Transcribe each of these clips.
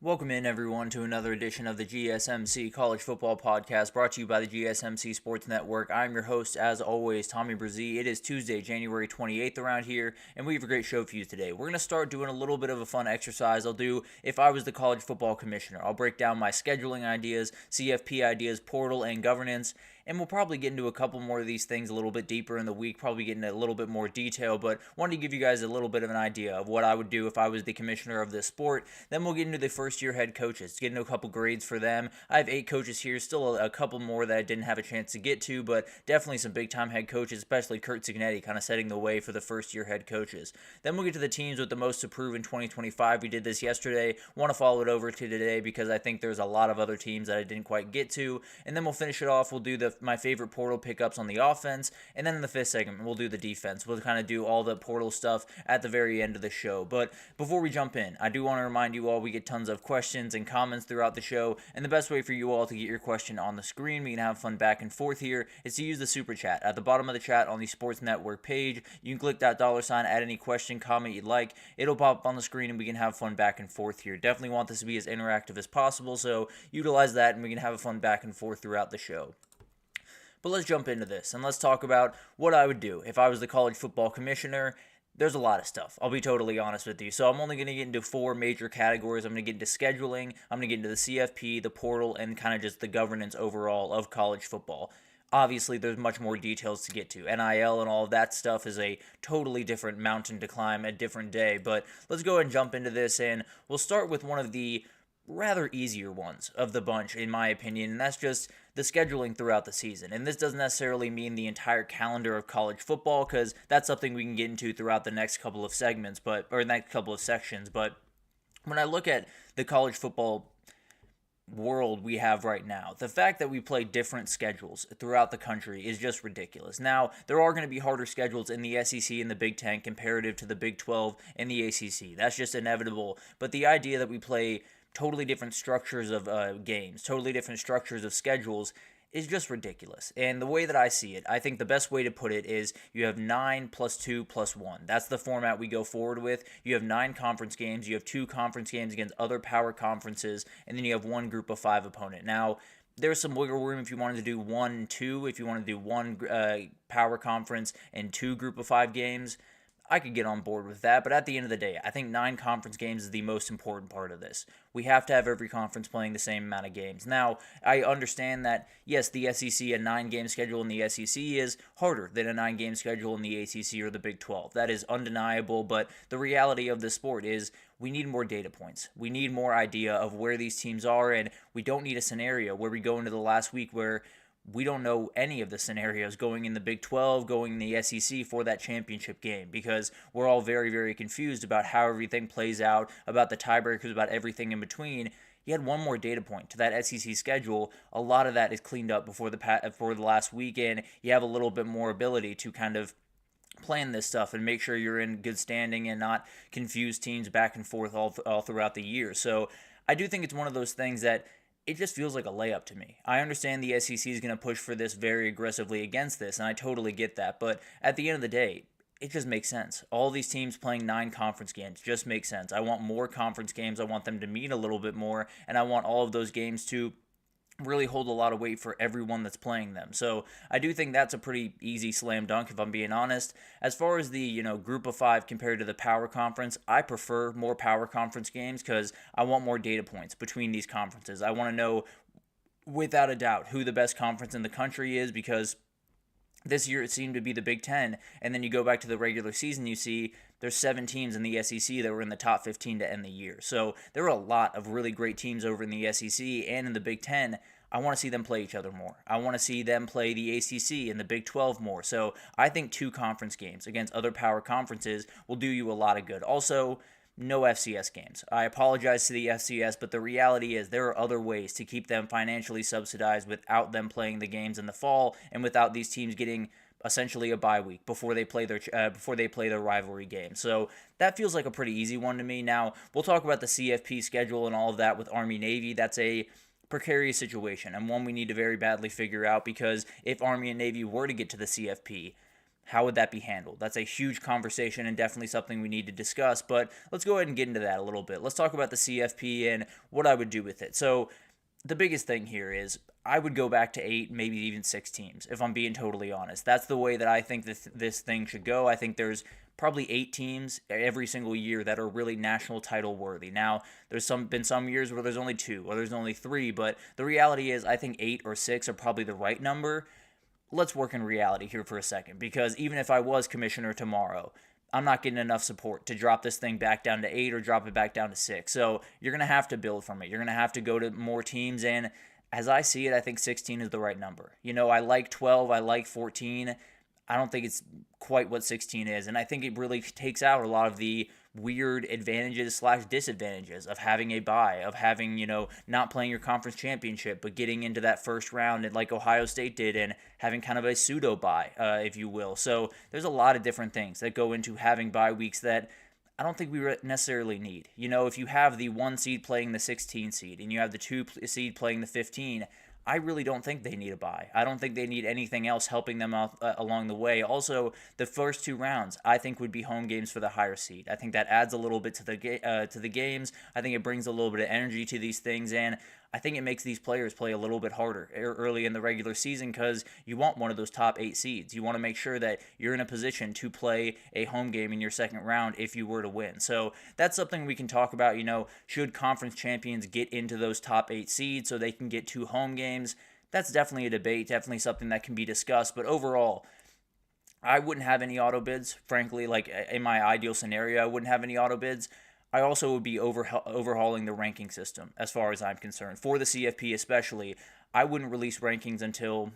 Welcome in, everyone, to another edition of the GSMC College Football Podcast, brought to you by the GSMC Sports Network. I'm your host, as always, Tommy Brzee. It is Tuesday, January 28th around here, and we have a great show for you today. We're going to start doing a little bit of a fun exercise. I'll do if I was the college football commissioner. I'll break down my scheduling ideas, CFP ideas, portal, and governance, and we'll probably get into a couple more of these things a little bit deeper in the week, probably get into a little bit more detail, but wanted to give you guys a little bit of an idea of what I would do if I was the commissioner of this sport. Then we'll get into the first-year head coaches, get into a couple grades for them. I have 8 coaches here, still a couple more that I didn't have a chance to get to, but definitely some big-time head coaches, especially Kurt Cignetti, kind of setting the way for the first-year head coaches. Then we'll get to the teams with the most to prove in 2025. We did this yesterday. Want to follow it over to today because I think there's a lot of other teams that I didn't quite get to. And then we'll finish it off. We'll do my favorite portal pickups on the offense, and then in the fifth segment, we'll do the defense. We'll kind of do all the portal stuff at the very end of the show. But before we jump in, I do want to remind you all we get tons of questions and comments throughout the show, and the best way for you all to get your question on the screen, we can have fun back and forth here, is to use the super chat. At the bottom of the chat on the Sports Network page, you can click that $, add any question, comment you'd like. It'll pop up on the screen, and we can have fun back and forth here. Definitely want this to be as interactive as possible, so utilize that, and we can have a fun back and forth throughout the show. But let's jump into this, and let's talk about what I would do if I was the college football commissioner. There's a lot of stuff, I'll be totally honest with you. So I'm only going to get into 4 major categories. I'm going to get into scheduling, I'm going to get into the CFP, the portal, and kind of just the governance overall of college football. Obviously, there's much more details to get to. NIL and all of that stuff is a totally different mountain to climb, a different day. But let's go ahead and jump into this, and we'll start with one of the rather easier ones of the bunch, in my opinion, and that's just the scheduling throughout the season. And this doesn't necessarily mean the entire calendar of college football, because that's something we can get into throughout the next couple of segments, or next couple of sections. But when I look at the college football world we have right now, the fact that we play different schedules throughout the country is just ridiculous. Now, there are going to be harder schedules in the SEC and the Big Ten comparative to the Big 12 and the ACC. That's just inevitable. But the idea that we play totally different structures of games, totally different structures of schedules, is just ridiculous. And the way that I see it, I think the best way to put it is you have 9 plus 2 plus 1. That's the format we go forward with. You have 9 conference games, you have 2 conference games against other power conferences, and then you have 1 group of 5 opponent. Now, there's some wiggle room if you wanted to do 1-2, if you want to do 1 power conference and 2 group of 5 games. I could get on board with that, but at the end of the day, I think 9 conference games is the most important part of this. We have to have every conference playing the same amount of games. Now, I understand that, yes, the SEC, a 9-game schedule in the SEC is harder than a 9-game schedule in the ACC or the Big 12. That is undeniable, but the reality of the sport is we need more data points. We need more idea of where these teams are, and we don't need a scenario where we go into the last week where we don't know any of the scenarios going in the Big 12, going in the SEC for that championship game, because we're all very, very confused about how everything plays out, about the tiebreakers, about everything in between. You add one more data point to that SEC schedule, a lot of that is cleaned up before the last weekend. You have a little bit more ability to kind of plan this stuff and make sure you're in good standing and not confuse teams back and forth all throughout the year. So I do think it's one of those things that it just feels like a layup to me. I understand the SEC is going to push for this very aggressively against this, and I totally get that. But at the end of the day, it just makes sense. All these teams playing 9 conference games just makes sense. I want more conference games. I want them to meet a little bit more, and I want all of those games to really hold a lot of weight for everyone that's playing them. So I do think that's a pretty easy slam dunk, if I'm being honest. As far as the group of 5 compared to the power conference, I prefer more power conference games because I want more data points between these conferences. I want to know without a doubt who the best conference in the country is, because this year it seemed to be the Big Ten, and then you go back to the regular season, you see there's 7 teams in the SEC that were in the top 15 to end the year. So there were a lot of really great teams over in the SEC and in the Big Ten. I want to see them play each other more. I want to see them play the ACC and the Big 12 more. So I think 2 conference games against other power conferences will do you a lot of good. Also, no FCS games. I apologize to the FCS, but the reality is there are other ways to keep them financially subsidized without them playing the games in the fall and without these teams getting essentially a bye week before they play their rivalry game. So that feels like a pretty easy one to me. Now, we'll talk about the CFP schedule and all of that with Army-Navy. That's a precarious situation and one we need to very badly figure out, because if Army and Navy were to get to the CFP, How would that be handled? That's a huge conversation and definitely something we need to discuss, but let's go ahead and get into that a little bit. Let's talk about the CFP and what I would do with it. So, the biggest thing here is I would go back to 8, maybe even 6 teams, if I'm being totally honest. That's the way that I think this thing should go. I think there's probably 8 teams every single year that are really national title worthy. Now, there's been some years where there's only 2 or there's only 3, but the reality is I think 8 or 6 are probably the right number. Let's work in reality here for a second, because even if I was commissioner tomorrow, I'm not getting enough support to drop this thing back down to 8 or drop it back down to 6. So you're going to have to build from it. You're going to have to go to more teams. And as I see it, I think 16 is the right number. I like 12. I like 14. I don't think it's quite what 16 is. And I think it really takes out a lot of the weird advantages / disadvantages of having a bye, of having, not playing your conference championship, but getting into that first round and like Ohio State did and having kind of a pseudo bye, if you will. So there's a lot of different things that go into having bye weeks that I don't think we necessarily need. If you have the 1 seed playing the 16 seed and you have the 2 seed playing the 15, I really don't think they need a bye. I don't think they need anything else helping them out along the way. Also, the first 2 rounds I think would be home games for the higher seed. I think that adds a little bit to the games. I think it brings a little bit of energy to these things, and I think it makes these players play a little bit harder early in the regular season because you want one of those top 8 seeds. You want to make sure that you're in a position to play a home game in your second round if you were to win. So that's something we can talk about. Should conference champions get into those top 8 seeds so they can get 2 home games? That's definitely a debate, definitely something that can be discussed. But overall, I wouldn't have any auto bids. Frankly, like in my ideal scenario, I wouldn't have any auto bids. I also would be overhauling the ranking system as far as I'm concerned. For the CFP especially, I wouldn't release rankings until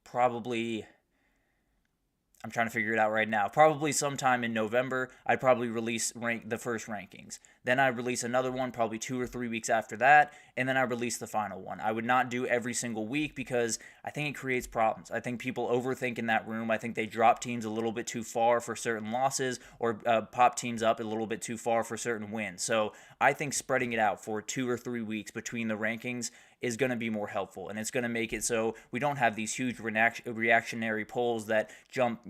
probably, I'm trying to figure it out right now, probably sometime in November. I'd probably release the first rankings. Then I'd release another one probably 2 or 3 weeks after that, and then I'd release the final one. I would not do every single week because I think it creates problems. I think people overthink in that room. I think they drop teams a little bit too far for certain losses or pop teams up a little bit too far for certain wins. So I think spreading it out for 2 or 3 weeks between the rankings is going to be more helpful, and it's going to make it so we don't have these huge reactionary polls that jump,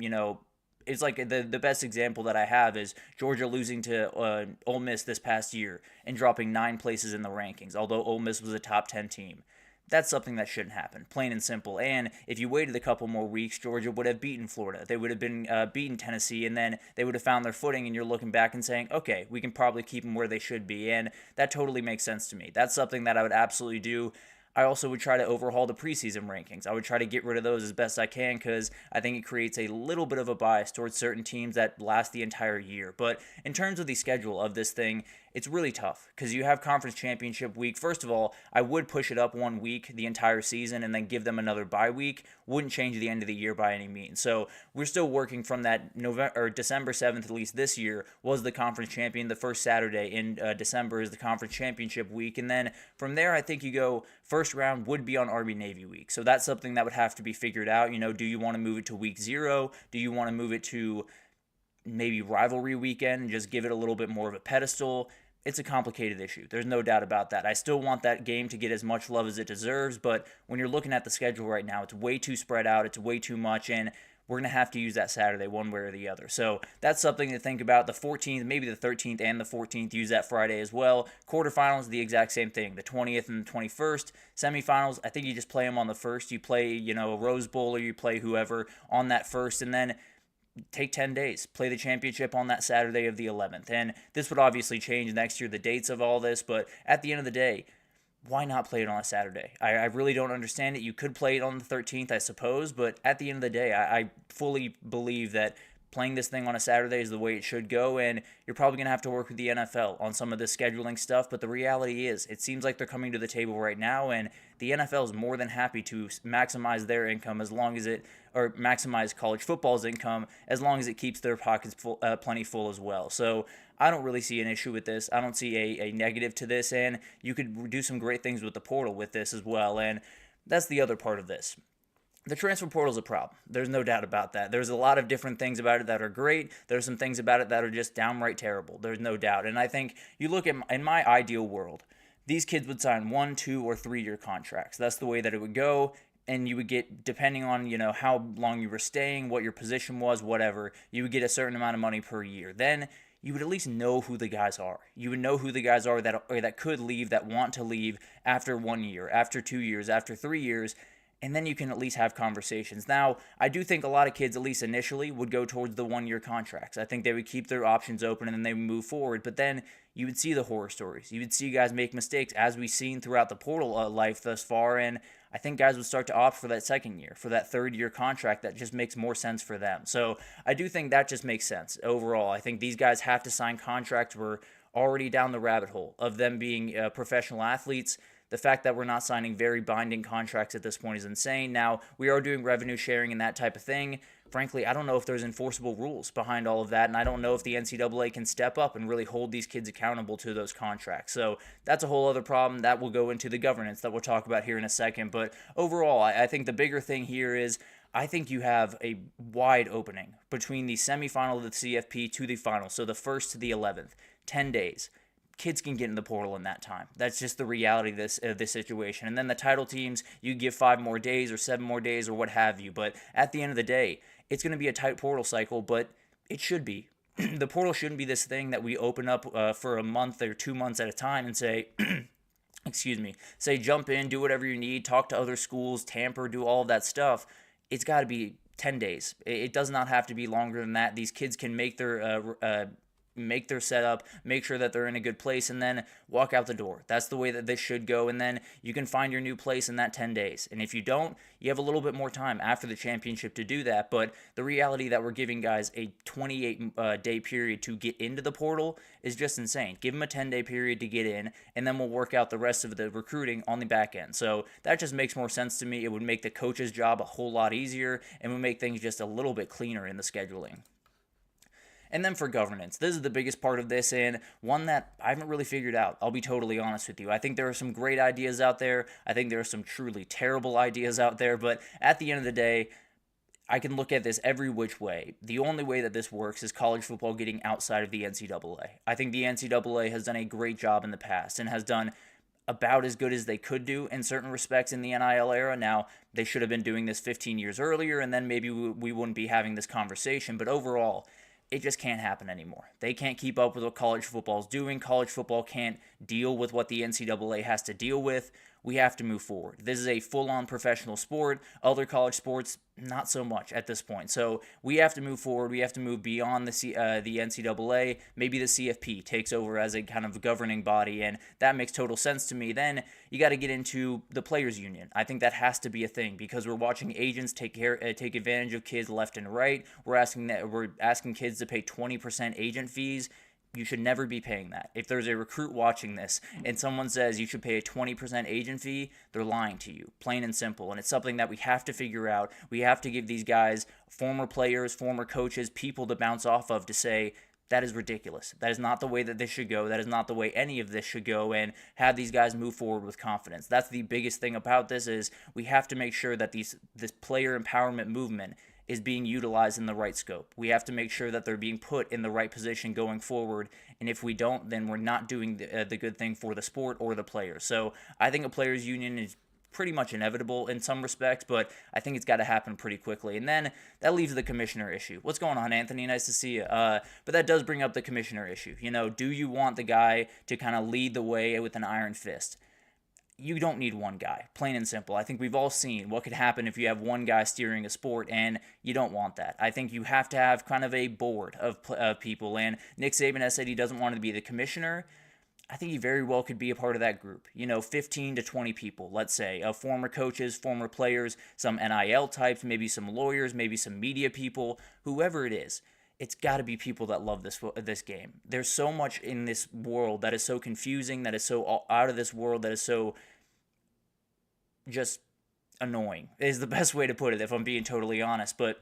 it's like the best example that I have is Georgia losing to Ole Miss this past year and dropping 9 places in the rankings, although Ole Miss was a top 10 team. That's something that shouldn't happen, plain and simple. And if you waited a couple more weeks, Georgia would have beaten Florida. They would have been beaten Tennessee, and then they would have found their footing, and you're looking back and saying, okay, we can probably keep them where they should be. And that totally makes sense to me. That's something that I would absolutely do. I also would try to overhaul the preseason rankings. I would try to get rid of those as best I can because I think it creates a little bit of a bias towards certain teams that last the entire year. But in terms of the schedule of this thing, it's really tough because you have conference championship week. First of all, I would push it up 1 week the entire season and then give them another bye week. Wouldn't change the end of the year by any means. So we're still working from that November or December 7th, at least this year, was the conference champion. The first Saturday in December is the conference championship week. And then from there, I think you go first round would be on Army-Navy week. So that's something that would have to be figured out. Do you want to move it to week 0? Do you want to move it to maybe rivalry weekend and just give it a little bit more of a pedestal? It's a complicated issue. There's no doubt about that. I still want that game to get as much love as it deserves, but when you're looking at the schedule right now, it's way too spread out. It's way too much, and we're going to have to use that Saturday one way or the other. So that's something to think about. The 14th, maybe the 13th and the 14th, use that Friday as well. Quarterfinals, the exact same thing. The 20th and the 21st. Semifinals, I think you just play them on the 1st. You play, a Rose Bowl or you play whoever on that 1st, and then take 10 days, play the championship on that Saturday of the 11th. And this would obviously change next year, the dates of all this, but at the end of the day, why not play it on a Saturday? I really don't understand it. You could play it on the 13th, I suppose, but at the end of the day, I fully believe that playing this thing on a Saturday is the way it should go, and you're probably going to have to work with the NFL on some of this scheduling stuff, but the reality is, it seems like they're coming to the table right now, and the NFL is more than happy to maximize their income as long as it, or maximize college football's income as long as it keeps their pockets full, plenty full as well. So I don't really see an issue with this. I don't see a negative to this, and you could do some great things with the portal with this as well, and that's the other part of this. The transfer portal is a problem. There's no doubt about that. There's a lot of different things about it that are great. There's some things about it that are just downright terrible. There's no doubt. And I think you look at, in my ideal world, these kids would sign 1, 2, or 3 year contracts. That's the way that it would go. and you would get, depending on, how long you were staying, what your position was, whatever, you would get a certain amount of money per year. Then you would at least know who the guys are. You would know who the guys are that could leave, that want to leave after 1 year, after 2 years, after 3 years, and then you can at least have conversations. Now, I do think a lot of kids, at least initially, would go towards the 1 year contracts. I think they would keep their options open and then they would move forward. But then you would see the horror stories. You would see guys make mistakes, as we've seen throughout the portal life thus far. And I think guys would start to opt for that 2nd year, for that 3rd-year contract that just makes more sense for them. So I do think that just makes sense overall. I think these guys have to sign contracts. We're already down the rabbit hole of them being professional athletes. The fact that we're not signing very binding contracts at this point is insane. Now, we are doing revenue sharing and that type of thing. Frankly, I don't know if there's enforceable rules behind all of that, and I don't know if the NCAA can step up and really hold these kids accountable to those contracts. So that's a whole other problem that will go into the governance that we'll talk about here in a second. But overall, I think the bigger thing here is I think you have a wide opening between the semifinal of the CFP to the final, so the 1st to the 11th, 10 days. Kids can get in the portal in that time. That's just the reality of this situation. And then the title teams, you give 5 more days or 7 more days or what have you. But at the end of the day, it's going to be a tight portal cycle, but it should be. The portal shouldn't be this thing that we open up for a month or 2 months at a time and say, say jump in, do whatever you need, talk to other schools, tamper, do all of that stuff. It's got to be 10 days. It does not have to be longer than that. These kids can make their setup, make sure that they're in a good place, and then walk out the door. That's the way that this should go, and then you can find your new place in that 10 days. And if you don't, you have a little bit more time after the championship to do that, but the reality that we're giving guys a 28-day period to get into the portal is just insane. Give them a 10-day period to get in, and then we'll work out the rest of the recruiting on the back end. So that just makes more sense to me. It would make the coach's job a whole lot easier, and would make things just a little bit cleaner in the scheduling. And then for governance, this is the biggest part of this, and one that I haven't really figured out. I'll be totally honest with you. I think there are some great ideas out there. I think there are some truly terrible ideas out there, but at the end of the day, I can look at this every which way. The only way that this works is college football getting outside of the NCAA. I think the NCAA has done a great job in the past and has done about as good as they could do in certain respects in the NIL era. Now, they should have been doing this 15 years earlier, and then maybe we wouldn't be having this conversation, but overall, it just can't happen anymore. They can't keep up with what college football is doing. College football can't deal with what the NCAA has to deal with. We have to move forward. This is a full-on professional sport. Other college sports, not so much at this point. So we have to move forward. We have to move beyond the NCAA. Maybe the CFP takes over as a kind of governing body, and that makes total sense to me. Then you got to get into the players' union. I think that has to be a thing because we're watching agents take advantage of kids left and right. We're asking kids to pay 20% agent fees. You should never be paying that. If there's a recruit watching this and someone says you should pay a 20% agent fee, they're lying to you, plain and simple. And it's something that we have to figure out. We have to give these guys, former players, former coaches, people to bounce off of to say, that is ridiculous. That is not the way that this should go. That is not the way any of this should go, and have these guys move forward with confidence. That's the biggest thing about this is we have to make sure that this player empowerment movement is being utilized in the right scope. We have to make sure that they're being put in the right position going forward, and if we don't, then we're not doing the good thing for the sport or the players. So I think a players' union is pretty much inevitable in some respects, but I think it's got to happen pretty quickly. And then that leaves the commissioner issue. What's going on, Anthony? Nice to see you. But that does bring up the commissioner issue. Do you want the guy to kind of lead the way with an iron fist? You don't need one guy, plain and simple. I think we've all seen what could happen if you have one guy steering a sport, and you don't want that. I think you have to have kind of a board of people, and Nick Saban has said he doesn't want to be the commissioner. I think he very well could be a part of that group. 15 to 20 people, let's say, former coaches, former players, some NIL types, maybe some lawyers, maybe some media people, whoever it is. It's got to be people that love this game. There's so much in this world that is so confusing, that is so out of this world, that is so just annoying, is the best way to put it, if I'm being totally honest. But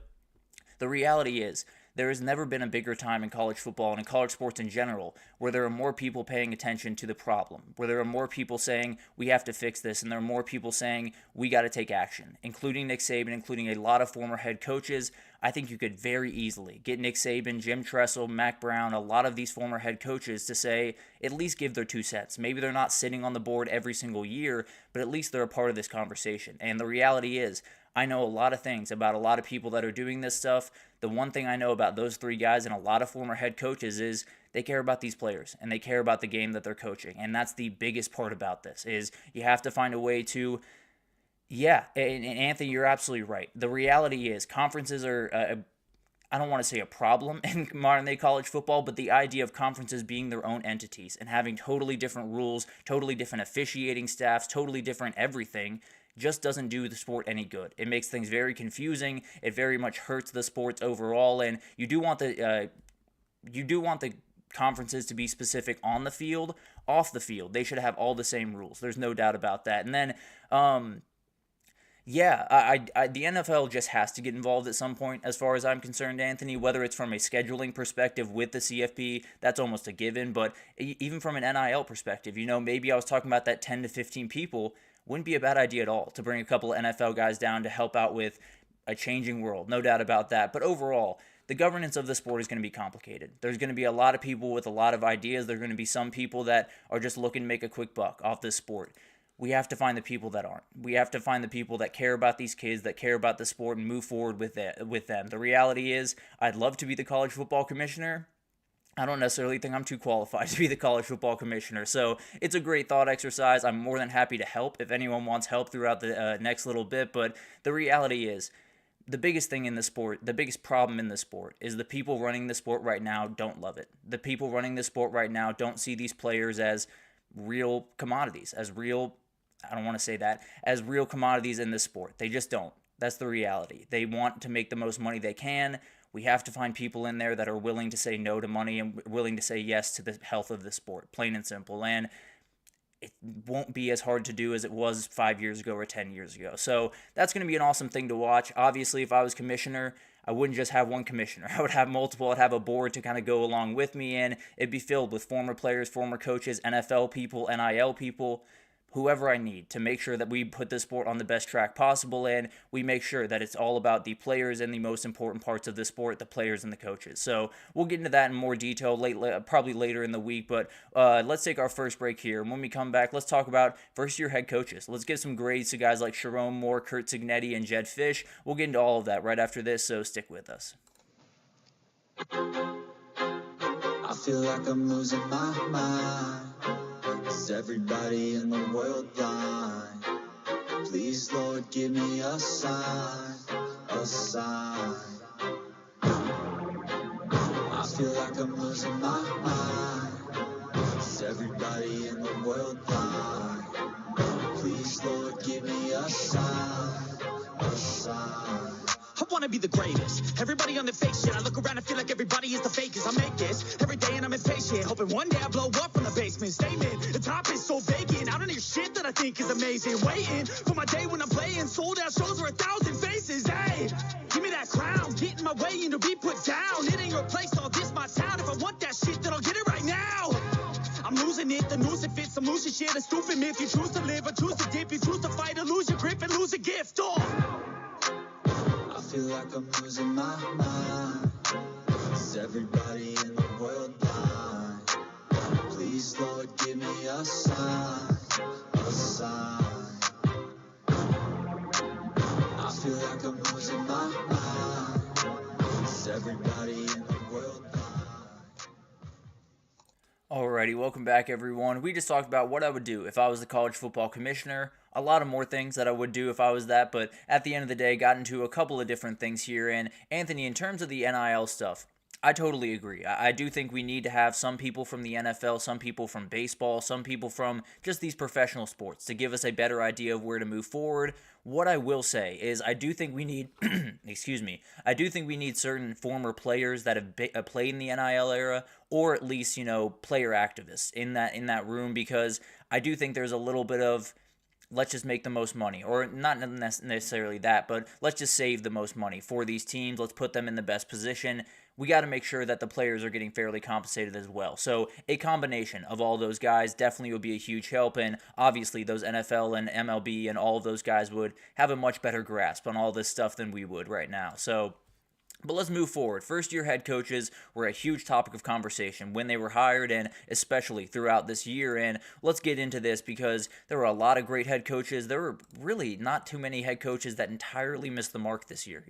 the reality is, there has never been a bigger time in college football and in college sports in general where there are more people paying attention to the problem, where there are more people saying we have to fix this, and there are more people saying we got to take action, including Nick Saban, including a lot of former head coaches. I think you could very easily get Nick Saban, Jim Tressel, Mac Brown, a lot of these former head coaches to say, at least give their 2 cents. Maybe they're not sitting on the board every single year, but at least they're a part of this conversation. And the reality is, I know a lot of things about a lot of people that are doing this stuff. The one thing I know about those 3 guys and a lot of former head coaches is they care about these players and they care about the game that they're coaching. And that's the biggest part about this, is you have to find a way to, and Anthony, you're absolutely right. The reality is conferences are, I don't want to say a problem in modern day college football, but the idea of conferences being their own entities and having totally different rules, totally different officiating staffs, totally different everything, just doesn't do the sport any good. It makes things very confusing. It very much hurts the sports overall, and you do want the conferences to be specific on the field. Off the field, they should have all the same rules. There's no doubt about that. And then, the NFL just has to get involved at some point, as far as I'm concerned, Anthony, whether it's from a scheduling perspective with the CFB, that's almost a given, but even from an NIL perspective, maybe I was talking about that 10 to 15 people, wouldn't be a bad idea at all to bring a couple of NFL guys down to help out with a changing world, no doubt about that. But overall, the governance of the sport is going to be complicated. There's going to be a lot of people with a lot of ideas. There's going to be some people that are just looking to make a quick buck off this sport. We have to find the people that aren't. We have to find the people that care about these kids, that care about the sport, and move forward with them. The reality is, I'd love to be the college football commissioner. I don't necessarily think I'm too qualified to be the college football commissioner. So it's a great thought exercise. I'm more than happy to help if anyone wants help throughout the next little bit. But the reality is, the biggest thing in the sport, the biggest problem in the sport, is the people running the sport right now don't love it. The people running the sport right now don't see these players as real commodities, as real commodities in this sport. They just don't. That's the reality. They want to make the most money they can. We have to find people in there that are willing to say no to money and willing to say yes to the health of the sport, plain and simple. And it won't be as hard to do as it was 5 years ago or 10 years ago. So that's going to be an awesome thing to watch. Obviously, if I was commissioner, I wouldn't just have one commissioner. I would have multiple. I'd have a board to kind of go along with me, and it'd be filled with former players, former coaches, NFL people, NIL people, whoever I need to make sure that we put this sport on the best track possible, and we make sure that it's all about the players and the most important parts of the sport, the players and the coaches. So we'll get into that in more detail probably later in the week, but let's take our first break here. And when we come back, let's talk about first-year head coaches. Let's give some grades to guys like Sharon Moore, Kurt Cignetti, and Jed Fish. We'll get into all of that right after this, so stick with us. I feel like I'm losing my mind. Is everybody in the world blind? Please, Lord, give me a sign, a sign. I feel like I'm losing my mind. Is everybody in the world blind? Please, Lord, give me a sign, a sign. I wanna be the greatest. Everybody on the fake shit. I look around and feel like everybody is the fakest. I make this every day and I'm impatient, hoping one day I blow up from the basement. Statement, the top is so vacant. I don't hear shit that I think is amazing. Waiting for my day when I'm playing sold out shows for 1,000 faces. Hey, give me that crown, get in my way and to be put down. It ain't your place, all this my town. If I want that shit, then I'll get it right now. I'm losing it, the noose it fits. I'm losing shit, a stupid myth. You choose to live or choose to dip. You choose to fight or lose your grip and lose a gift. I feel like I'm losing my mind. Is everybody in the world blind? Please, Lord, give me a sign, a sign. I feel like I'm losing my mind. Is everybody in the world blind? Alrighty, welcome back everyone. We just talked about what I would do if I was the college football commissioner. A lot of more things that I would do if I was that, but at the end of the day, got into a couple of different things here. And Anthony, in terms of the NIL stuff, I totally agree. I do think we need to have some people from the NFL, some people from baseball, some people from just these professional sports to give us a better idea of where to move forward. What I will say is I do think we need, I do think we need certain former players that have played in the NIL era, or at least, player activists in that room, because I do think there's a little bit of, let's just make the most money, or not necessarily that, but let's just save the most money for these teams. Let's put them in the best position. We got to make sure that the players are getting fairly compensated as well. So a combination of all those guys definitely would be a huge help, and obviously those NFL and MLB and all of those guys would have a much better grasp on all this stuff than we would right now. So But let's move forward. First-year head coaches were a huge topic of conversation when they were hired and especially throughout this year. And let's get into this because there were a lot of great head coaches. There were really not too many head coaches that entirely missed the mark this year.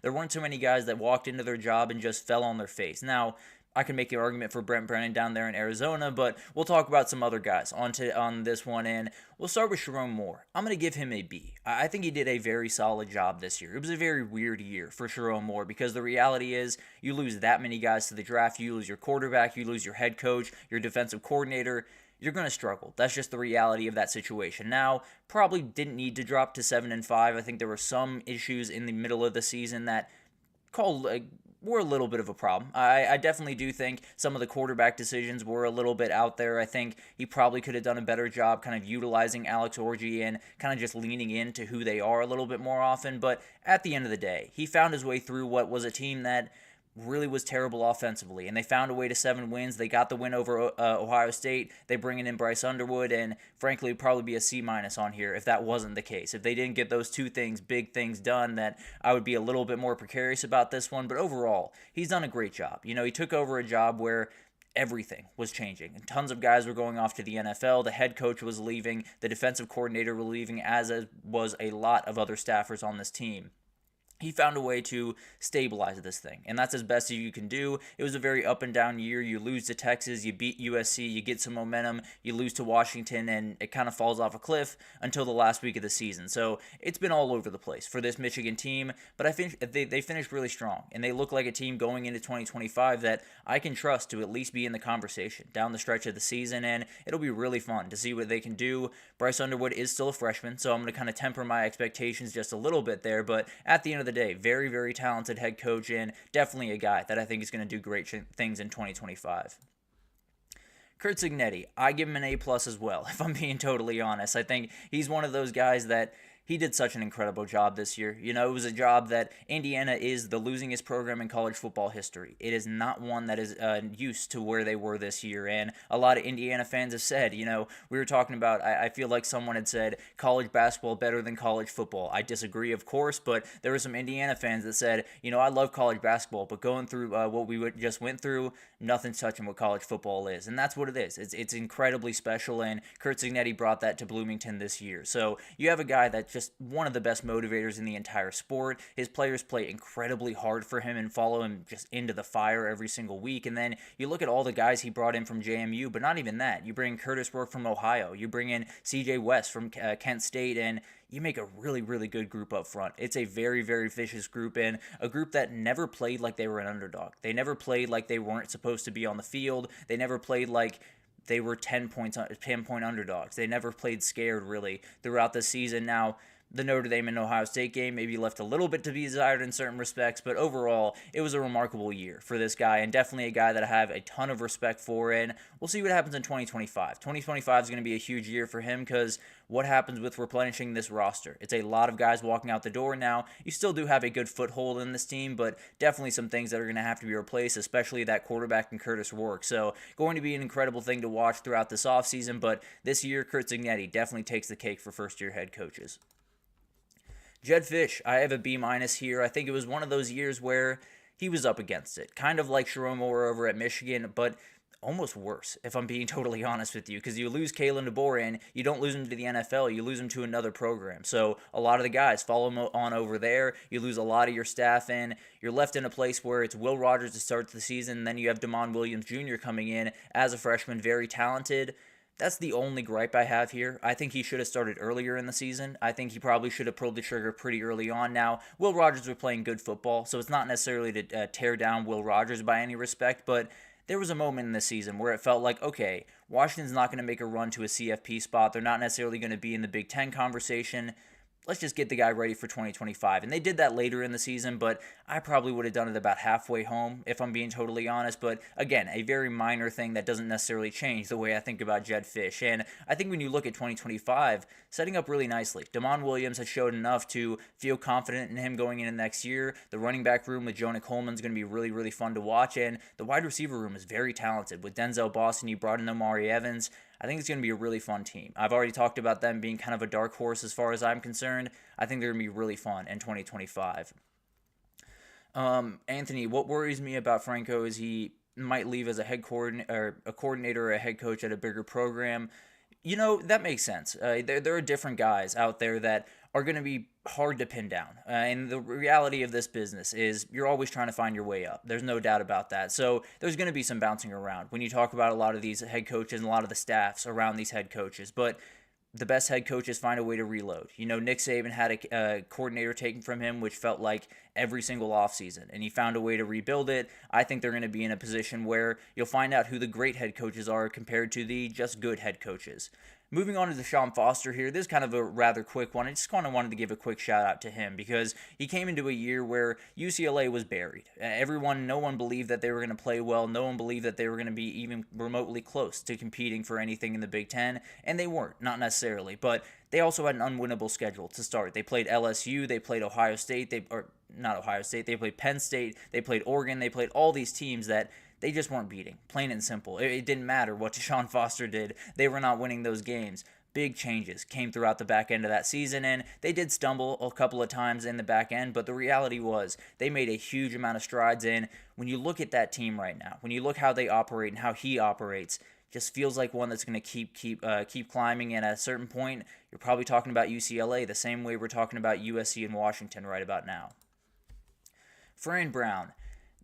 There weren't too many guys that walked into their job and just fell on their face. Now, I can make the argument for Brent Brennan down there in Arizona, but we'll talk about some other guys on this one, and we'll start with Sharon Moore. I'm going to give him a B. I think he did a very solid job this year. It was a very weird year for Sharon Moore because the reality is you lose that many guys to the draft, you lose your quarterback, you lose your head coach, your defensive coordinator, you're going to struggle. That's just the reality of that situation. Now, probably didn't need to drop to 7-5. I think there were some issues in the middle of the season that were a little bit of a problem. I definitely do think some of the quarterback decisions were a little bit out there. I think he probably could have done a better job kind of utilizing Alex Orji and kind of just leaning into who they are a little bit more often. But at the end of the day, he found his way through what was a team that really was terrible offensively, and they found a way to 7 wins. They got the win over Ohio State. They bring in Bryce Underwood, and frankly, it'd probably be a C- on here if that wasn't the case. If they didn't get those two things, big things done, that I would be a little bit more precarious about this one. But overall, he's done a great job. He took over a job where everything was changing, and tons of guys were going off to the NFL. The head coach was leaving. The defensive coordinator was leaving, as was a lot of other staffers on this team. He found a way to stabilize this thing, and that's as best as you can do. It was a very up and down year. You lose to Texas, you beat USC, you get some momentum, you lose to Washington, and it kind of falls off a cliff until the last week of the season. So it's been all over the place for this Michigan team, but I think they finished really strong, and they look like a team going into 2025 that I can trust to at least be in the conversation down the stretch of the season, and it'll be really fun to see what they can do. Bryce Underwood is still a freshman, so I'm going to kind of temper my expectations just a little bit there, but at the end of the day, very, very talented head coach and definitely a guy that I think is going to do great things in 2025. Curt Cignetti, I give him an A+ as well, if I'm being totally honest. I think he's one of those guys that he did such an incredible job this year. It was a job that Indiana is the losingest program in college football history. It is not one that is used to where they were this year. And a lot of Indiana fans have said, we were talking about, I feel like someone had said college basketball better than college football. I disagree, of course, but there were some Indiana fans that said, I love college basketball, but going through what we just went through, nothing's touching what college football is. And that's what it is. It's incredibly special, and Curt Cignetti brought that to Bloomington this year. So you have a guy that just one of the best motivators in the entire sport. His players play incredibly hard for him and follow him just into the fire every single week. And then you look at all the guys he brought in from JMU, but not even that. You bring Curtis Rourke from Ohio. You bring in CJ West from Kent State, and you make a really, really good group up front. It's a very, very vicious group, and a group that never played like they were an underdog. They never played like they weren't supposed to be on the field. They never played like they were 10-point underdogs. They never played scared, really, throughout the season. Now, the Notre Dame and Ohio State game maybe left a little bit to be desired in certain respects, but overall, it was a remarkable year for this guy, and definitely a guy that I have a ton of respect for, and we'll see what happens in 2025. 2025 is going to be a huge year for him because what happens with replenishing this roster? It's a lot of guys walking out the door now. You still do have a good foothold in this team, but definitely some things that are going to have to be replaced, especially that quarterback and Curtis Rourke. So going to be an incredible thing to watch throughout this offseason, but this year, Curt Cignetti definitely takes the cake for first-year head coaches. Jedd Fisch, I have a B- here. I think it was one of those years where he was up against it. Kind of like Sharon Moore over at Michigan, but almost worse, if I'm being totally honest with you, because you lose Kalen DeBoer and you don't lose him to the NFL, you lose him to another program. So a lot of the guys follow him on over there. You lose a lot of your staff, and you're left in a place where it's Will Rogers to start the season, and then you have Damon Williams Jr. coming in as a freshman, very talented. That's the only gripe I have here. I think he should have started earlier in the season. I think he probably should have pulled the trigger pretty early on. Now, Will Rogers was playing good football, so it's not necessarily to tear down Will Rogers by any respect, but there was a moment in this season where it felt like, okay, Washington's not going to make a run to a CFP spot. They're not necessarily going to be in the Big Ten conversation. Let's just get the guy ready for 2025. And they did that later in the season, but I probably would have done it about halfway home, if I'm being totally honest. But again, a very minor thing that doesn't necessarily change the way I think about Jedd Fisch. And I think when you look at 2025, setting up really nicely. Damon Williams has showed enough to feel confident in him going into next year. The running back room with Jonah Coleman is going to be really, really fun to watch. And the wide receiver room is very talented. With Denzel Boston, you brought in Omari Evans. I think it's going to be a really fun team. I've already talked about them being kind of a dark horse as far as I'm concerned. I think they're going to be really fun in 2025. Anthony, what worries me about Franco is he might leave as a coordinator or a head coach at a bigger program. That makes sense. There are different guys out there that are going to be hard to pin down. And the reality of this business is you're always trying to find your way up. There's no doubt about that. So there's going to be some bouncing around when you talk about a lot of these head coaches and a lot of the staffs around these head coaches. But the best head coaches find a way to reload. Nick Saban had a coordinator taken from him, which felt like every single offseason, and he found a way to rebuild it. I think they're going to be in a position where you'll find out who the great head coaches are compared to the just good head coaches. Moving on to Deshaun Foster here, this is kind of a rather quick one. I just kind of wanted to give a quick shout out to him because he came into a year where UCLA was buried. No one believed that they were going to play well. No one believed that they were going to be even remotely close to competing for anything in the Big Ten, and they weren't, not necessarily. But they also had an unwinnable schedule to start. They played LSU, they played Ohio State, they played Penn State, they played Oregon, they played all these teams that they just weren't beating, plain and simple. It didn't matter what Deshaun Foster did. They were not winning those games. Big changes came throughout the back end of that season, and they did stumble a couple of times in the back end, but the reality was they made a huge amount of strides in. When you look at that team right now, when you look how they operate and how he operates, just feels like one that's going to keep climbing, and at a certain point, you're probably talking about UCLA the same way we're talking about USC and Washington right about now. Fran Brown.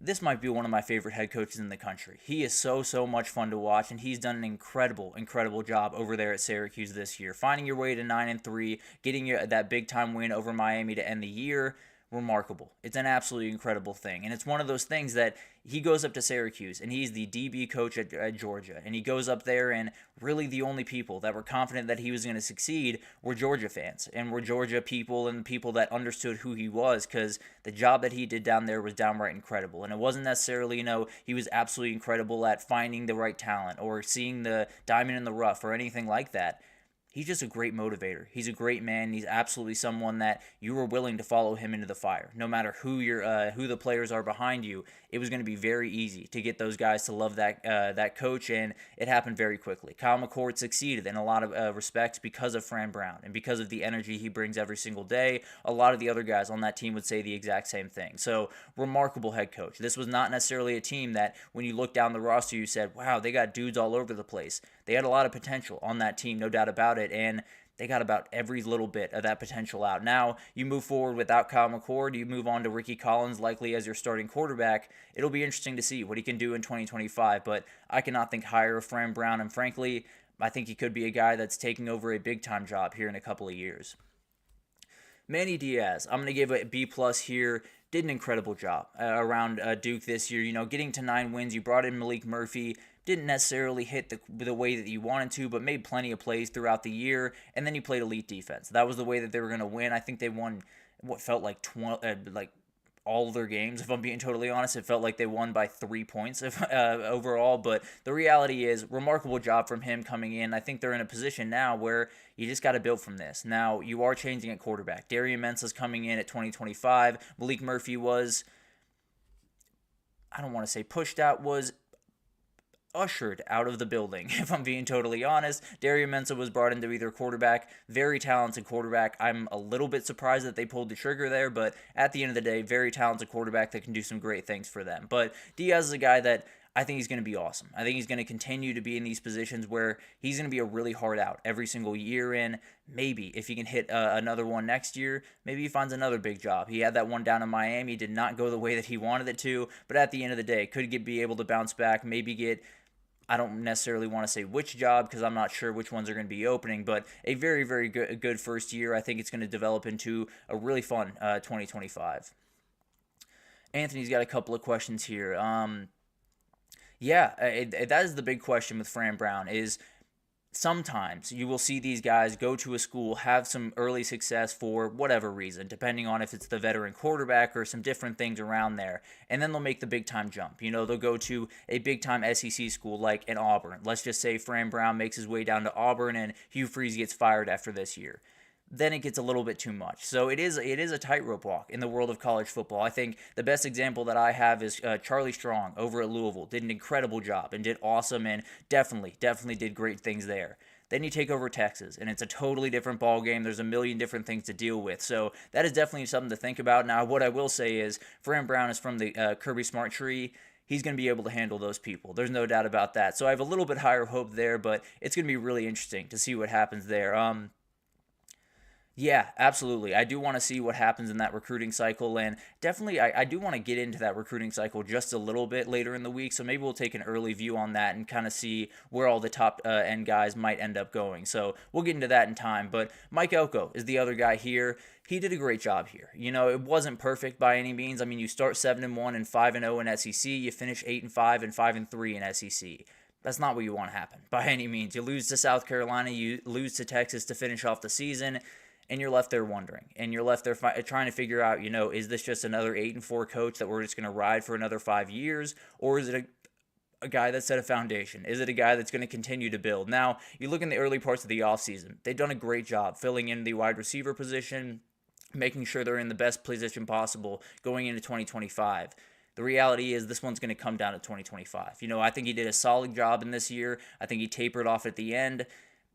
This might be one of my favorite head coaches in the country. He is so much fun to watch, and he's done an incredible job over there at Syracuse this year. Finding your way to 9-3, getting that big-time win over Miami to end the year, remarkable. It's an absolutely incredible thing, and it's one of those things that he goes up to Syracuse, and he's the DB coach at Georgia, and he goes up there, and really the only people that were confident that he was going to succeed were Georgia fans, and were Georgia people and people that understood who he was, because the job that he did down there was downright incredible, and it wasn't necessarily, he was absolutely incredible at finding the right talent, or seeing the diamond in the rough, or anything like that. He's just a great motivator. He's a great man. He's absolutely someone that you were willing to follow him into the fire. No matter who the players are behind you, it was going to be very easy to get those guys to love that coach, and it happened very quickly. Kyle McCord succeeded in a lot of respects because of Fran Brown and because of the energy he brings every single day. A lot of the other guys on that team would say the exact same thing. So, remarkable head coach. This was not necessarily a team that when you look down the roster, you said, wow, they got dudes all over the place. They had a lot of potential on that team, no doubt about it, and they got about every little bit of that potential out. Now, you move forward without Kyle McCord, you move on to Ricky Collins likely as your starting quarterback. It'll be interesting to see what he can do in 2025, but I cannot think higher of Fran Brown, and frankly, I think he could be a guy that's taking over a big-time job here in a couple of years. Manny Diaz, I'm going to give a B+ here. Did an incredible job around Duke this year. Getting to 9 wins, you brought in Malik Murphy. Didn't necessarily hit the way that you wanted to, but made plenty of plays throughout the year, and then you played elite defense. That was the way that they were going to win. I think they won what felt like all of their games, if I'm being totally honest. It felt like they won by 3 points overall, but the reality is, remarkable job from him coming in. I think they're in a position now where you just got to build from this. Now, you are changing at quarterback. Darian Mensah's coming in at 2025. Malik Murphy was, I don't want to say pushed out, was ushered out of the building, if I'm being totally honest. Darian Mensah was brought in to be their quarterback. Very talented quarterback. I'm a little bit surprised that they pulled the trigger there, but at the end of the day, very talented quarterback that can do some great things for them. But Diaz is a guy that I think he's going to be awesome. I think he's going to continue to be in these positions where he's going to be a really hard out every single year in. Maybe if he can hit another one next year, maybe he finds another big job. He had that one down in Miami, did not go the way that he wanted it to, but at the end of the day, could be able to bounce back, maybe get, I don't necessarily want to say which job because I'm not sure which ones are going to be opening, but a very good first year. I think it's going to develop into a really fun 2025. Anthony's got a couple of questions here. That is the big question with Fran Brown is sometimes you will see these guys go to a school, have some early success for whatever reason, depending on if it's the veteran quarterback or some different things around there, and then they'll make the big-time jump. They'll go to a big-time SEC school like an Auburn. Let's just say Fran Brown makes his way down to Auburn and Hugh Freeze gets fired after this year. then it gets a little bit too much. So it is a tightrope walk in the world of college football. I think the best example that I have is Charlie Strong over at Louisville. Did an incredible job and did awesome and definitely did great things there. Then you take over Texas, and it's a totally different ball game. There's a million different things to deal with. So that is definitely something to think about. Now, what I will say is, Fran Brown is from the Kirby Smart tree. He's going to be able to handle those people. There's no doubt about that. So I have a little bit higher hope there, but it's going to be really interesting to see what happens there. Yeah, absolutely. I do want to see what happens in that recruiting cycle, and definitely I do want to get into that recruiting cycle just a little bit later in the week, so maybe we'll take an early view on that and kind of see where all the top end guys might end up going. So we'll get into that in time, but Mike Elko is the other guy here. He did a great job here. You know, it wasn't perfect by any means. I mean, you start 7-1 and 5-0 in SEC, you finish 8-5 and 5-3 in SEC. That's not what you want to happen by any means. You lose to South Carolina, you lose to Texas to finish off the season, and you're left there wondering, and you're left there trying to figure out, you know, is this just another 8-4 coach that we're just going to ride for another 5 years, or is it a guy that set a foundation? Is it a guy that's going to continue to build? Now, you look in the early parts of the offseason, they've done a great job filling in the wide receiver position, making sure they're in the best position possible going into 2025. The reality is this one's going to come down to 2025. You know, I think he did a solid job in this year. I think he tapered off at the end.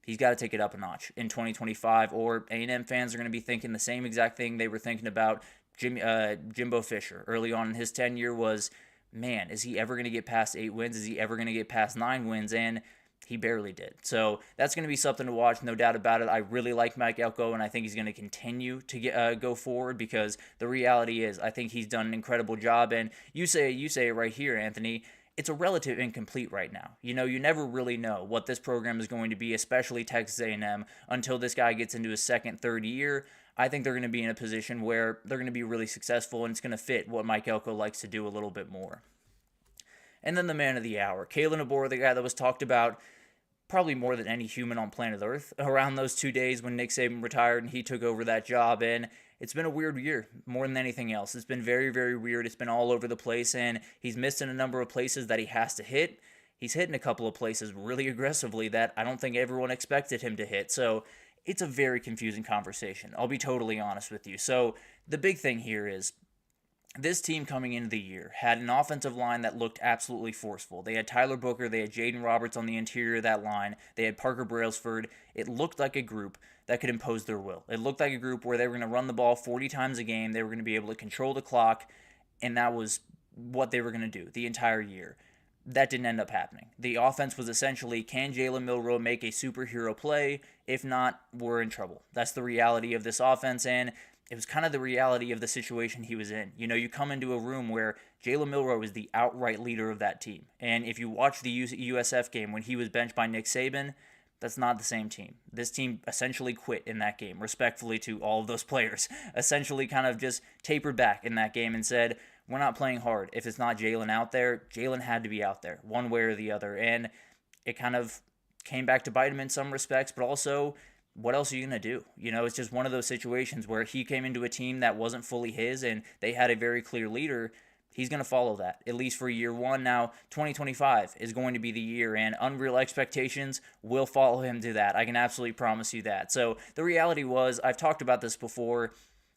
He's got to take it up a notch in 2025, or A&M fans are going to be thinking the same exact thing they were thinking about Jimbo Fisher early on in his tenure was, man, is he ever going to get past 8 wins? Is he ever going to get past 9 wins? And he barely did. So that's going to be something to watch, no doubt about it. I really like Mike Elko, and I think he's going to continue to go forward, because the reality is I think he's done an incredible job. And you say it right here, Anthony. It's a relative incomplete right now. You know, you never really know what this program is going to be, especially Texas A&M, until this guy gets into his second, third year. I think they're going to be in a position where they're going to be really successful, and it's going to fit what Mike Elko likes to do a little bit more. And then the man of the hour, Kalen DeBoer, the guy that was talked about probably more than any human on planet Earth around those 2 days when Nick Saban retired and he took over that job. And it's been a weird year more than anything else. It's been very, very weird. It's been all over the place, and he's missed in a number of places that he has to hit. He's hitting a couple of places really aggressively that I don't think everyone expected him to hit. So it's a very confusing conversation. I'll be totally honest with you. So the big thing here is, this team coming into the year had an offensive line that looked absolutely forceful. They had Tyler Booker, they had Jaden Roberts on the interior of that line, they had Parker Brailsford. It looked like a group that could impose their will. It looked like a group where they were going to run the ball 40 times a game, they were going to be able to control the clock, and that was what they were going to do the entire year. That didn't end up happening. The offense was essentially, can Jalen Milroe make a superhero play? If not, we're in trouble. That's the reality of this offense, and it was kind of the reality of the situation he was in. You know, you come into a room where Jalen Milroe is the outright leader of that team. And if you watch the USF game when he was benched by Nick Saban, that's not the same team. This team essentially quit in that game, respectfully to all of those players. Essentially kind of just tapered back in that game and said, we're not playing hard. If it's not Jalen out there, Jalen had to be out there, one way or the other. And it kind of came back to bite him in some respects, but also, what else are you going to do? You know, it's just one of those situations where he came into a team that wasn't fully his and they had a very clear leader. He's going to follow that, at least for year one. Now, 2025 is going to be the year, and unreal expectations will follow him to that. I can absolutely promise you that. So the reality was, I've talked about this before,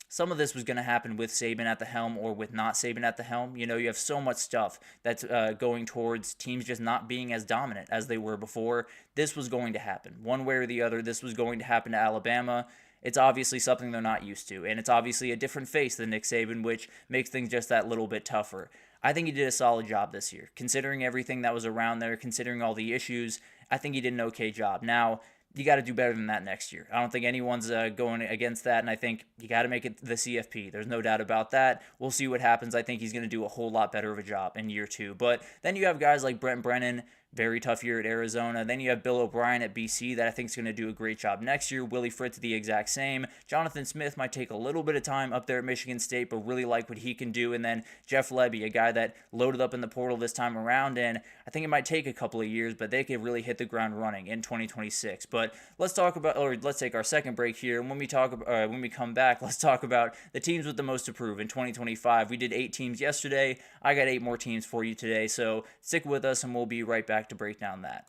some of this was going to happen with Saban at the helm or with not Saban at the helm. You know, you have so much stuff that's going towards teams just not being as dominant as they were before. This was going to happen. One way or the other, this was going to happen to Alabama. It's obviously something they're not used to, and it's obviously a different face than Nick Saban, which makes things just that little bit tougher. I think he did a solid job this year. Considering everything that was around there, considering all the issues, I think he did an okay job. Now, you got to do better than that next year. I don't think anyone's going against that, and I think you got to make it the CFP. There's no doubt about that. We'll see what happens. I think he's going to do a whole lot better of a job in year two. But then you have guys like Brent Brennan, very tough year at Arizona. Then you have Bill O'Brien at BC that I think is going to do a great job next year. Willie Fritz, the exact same. Jonathan Smith might take a little bit of time up there at Michigan State, but really like what he can do. And then Jeff Lebby, a guy that loaded up in the portal this time around, and I think it might take a couple of years, but they could really hit the ground running in 2026. But let's take our second break here. And when we come back, let's talk about the teams with the most to prove in 2025. We did 8 teams yesterday. I got 8 more teams for you today. So stick with us, and we'll be right back to break down that.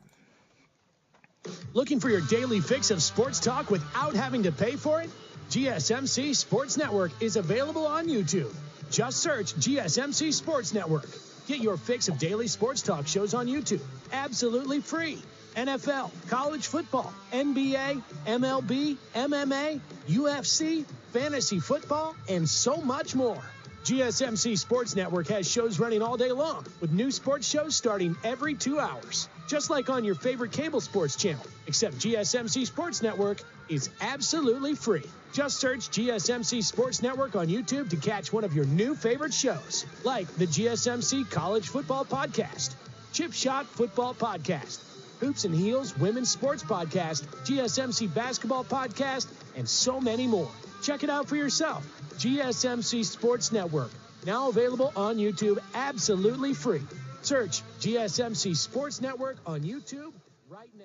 Looking for your daily fix of sports talk without having to pay for it? GSMC Sports Network is available on YouTube. Just search GSMC Sports Network. Get your fix of daily sports talk shows on YouTube, absolutely free. NFL, college football, NBA, MLB, MMA, UFC, fantasy football, and so much more. GSMC Sports Network has shows running all day long, with new sports shows starting every 2 hours. Just like on your favorite cable sports channel, except GSMC Sports Network is absolutely free. Just search GSMC Sports Network on YouTube to catch one of your new favorite shows, like the GSMC College Football Podcast, Chip Shot Football Podcast, Hoops and Heels Women's Sports Podcast, GSMC Basketball Podcast, and so many more. Check it out for yourself. GSMC Sports Network, now available on YouTube absolutely free. Search GSMC Sports Network on YouTube right now.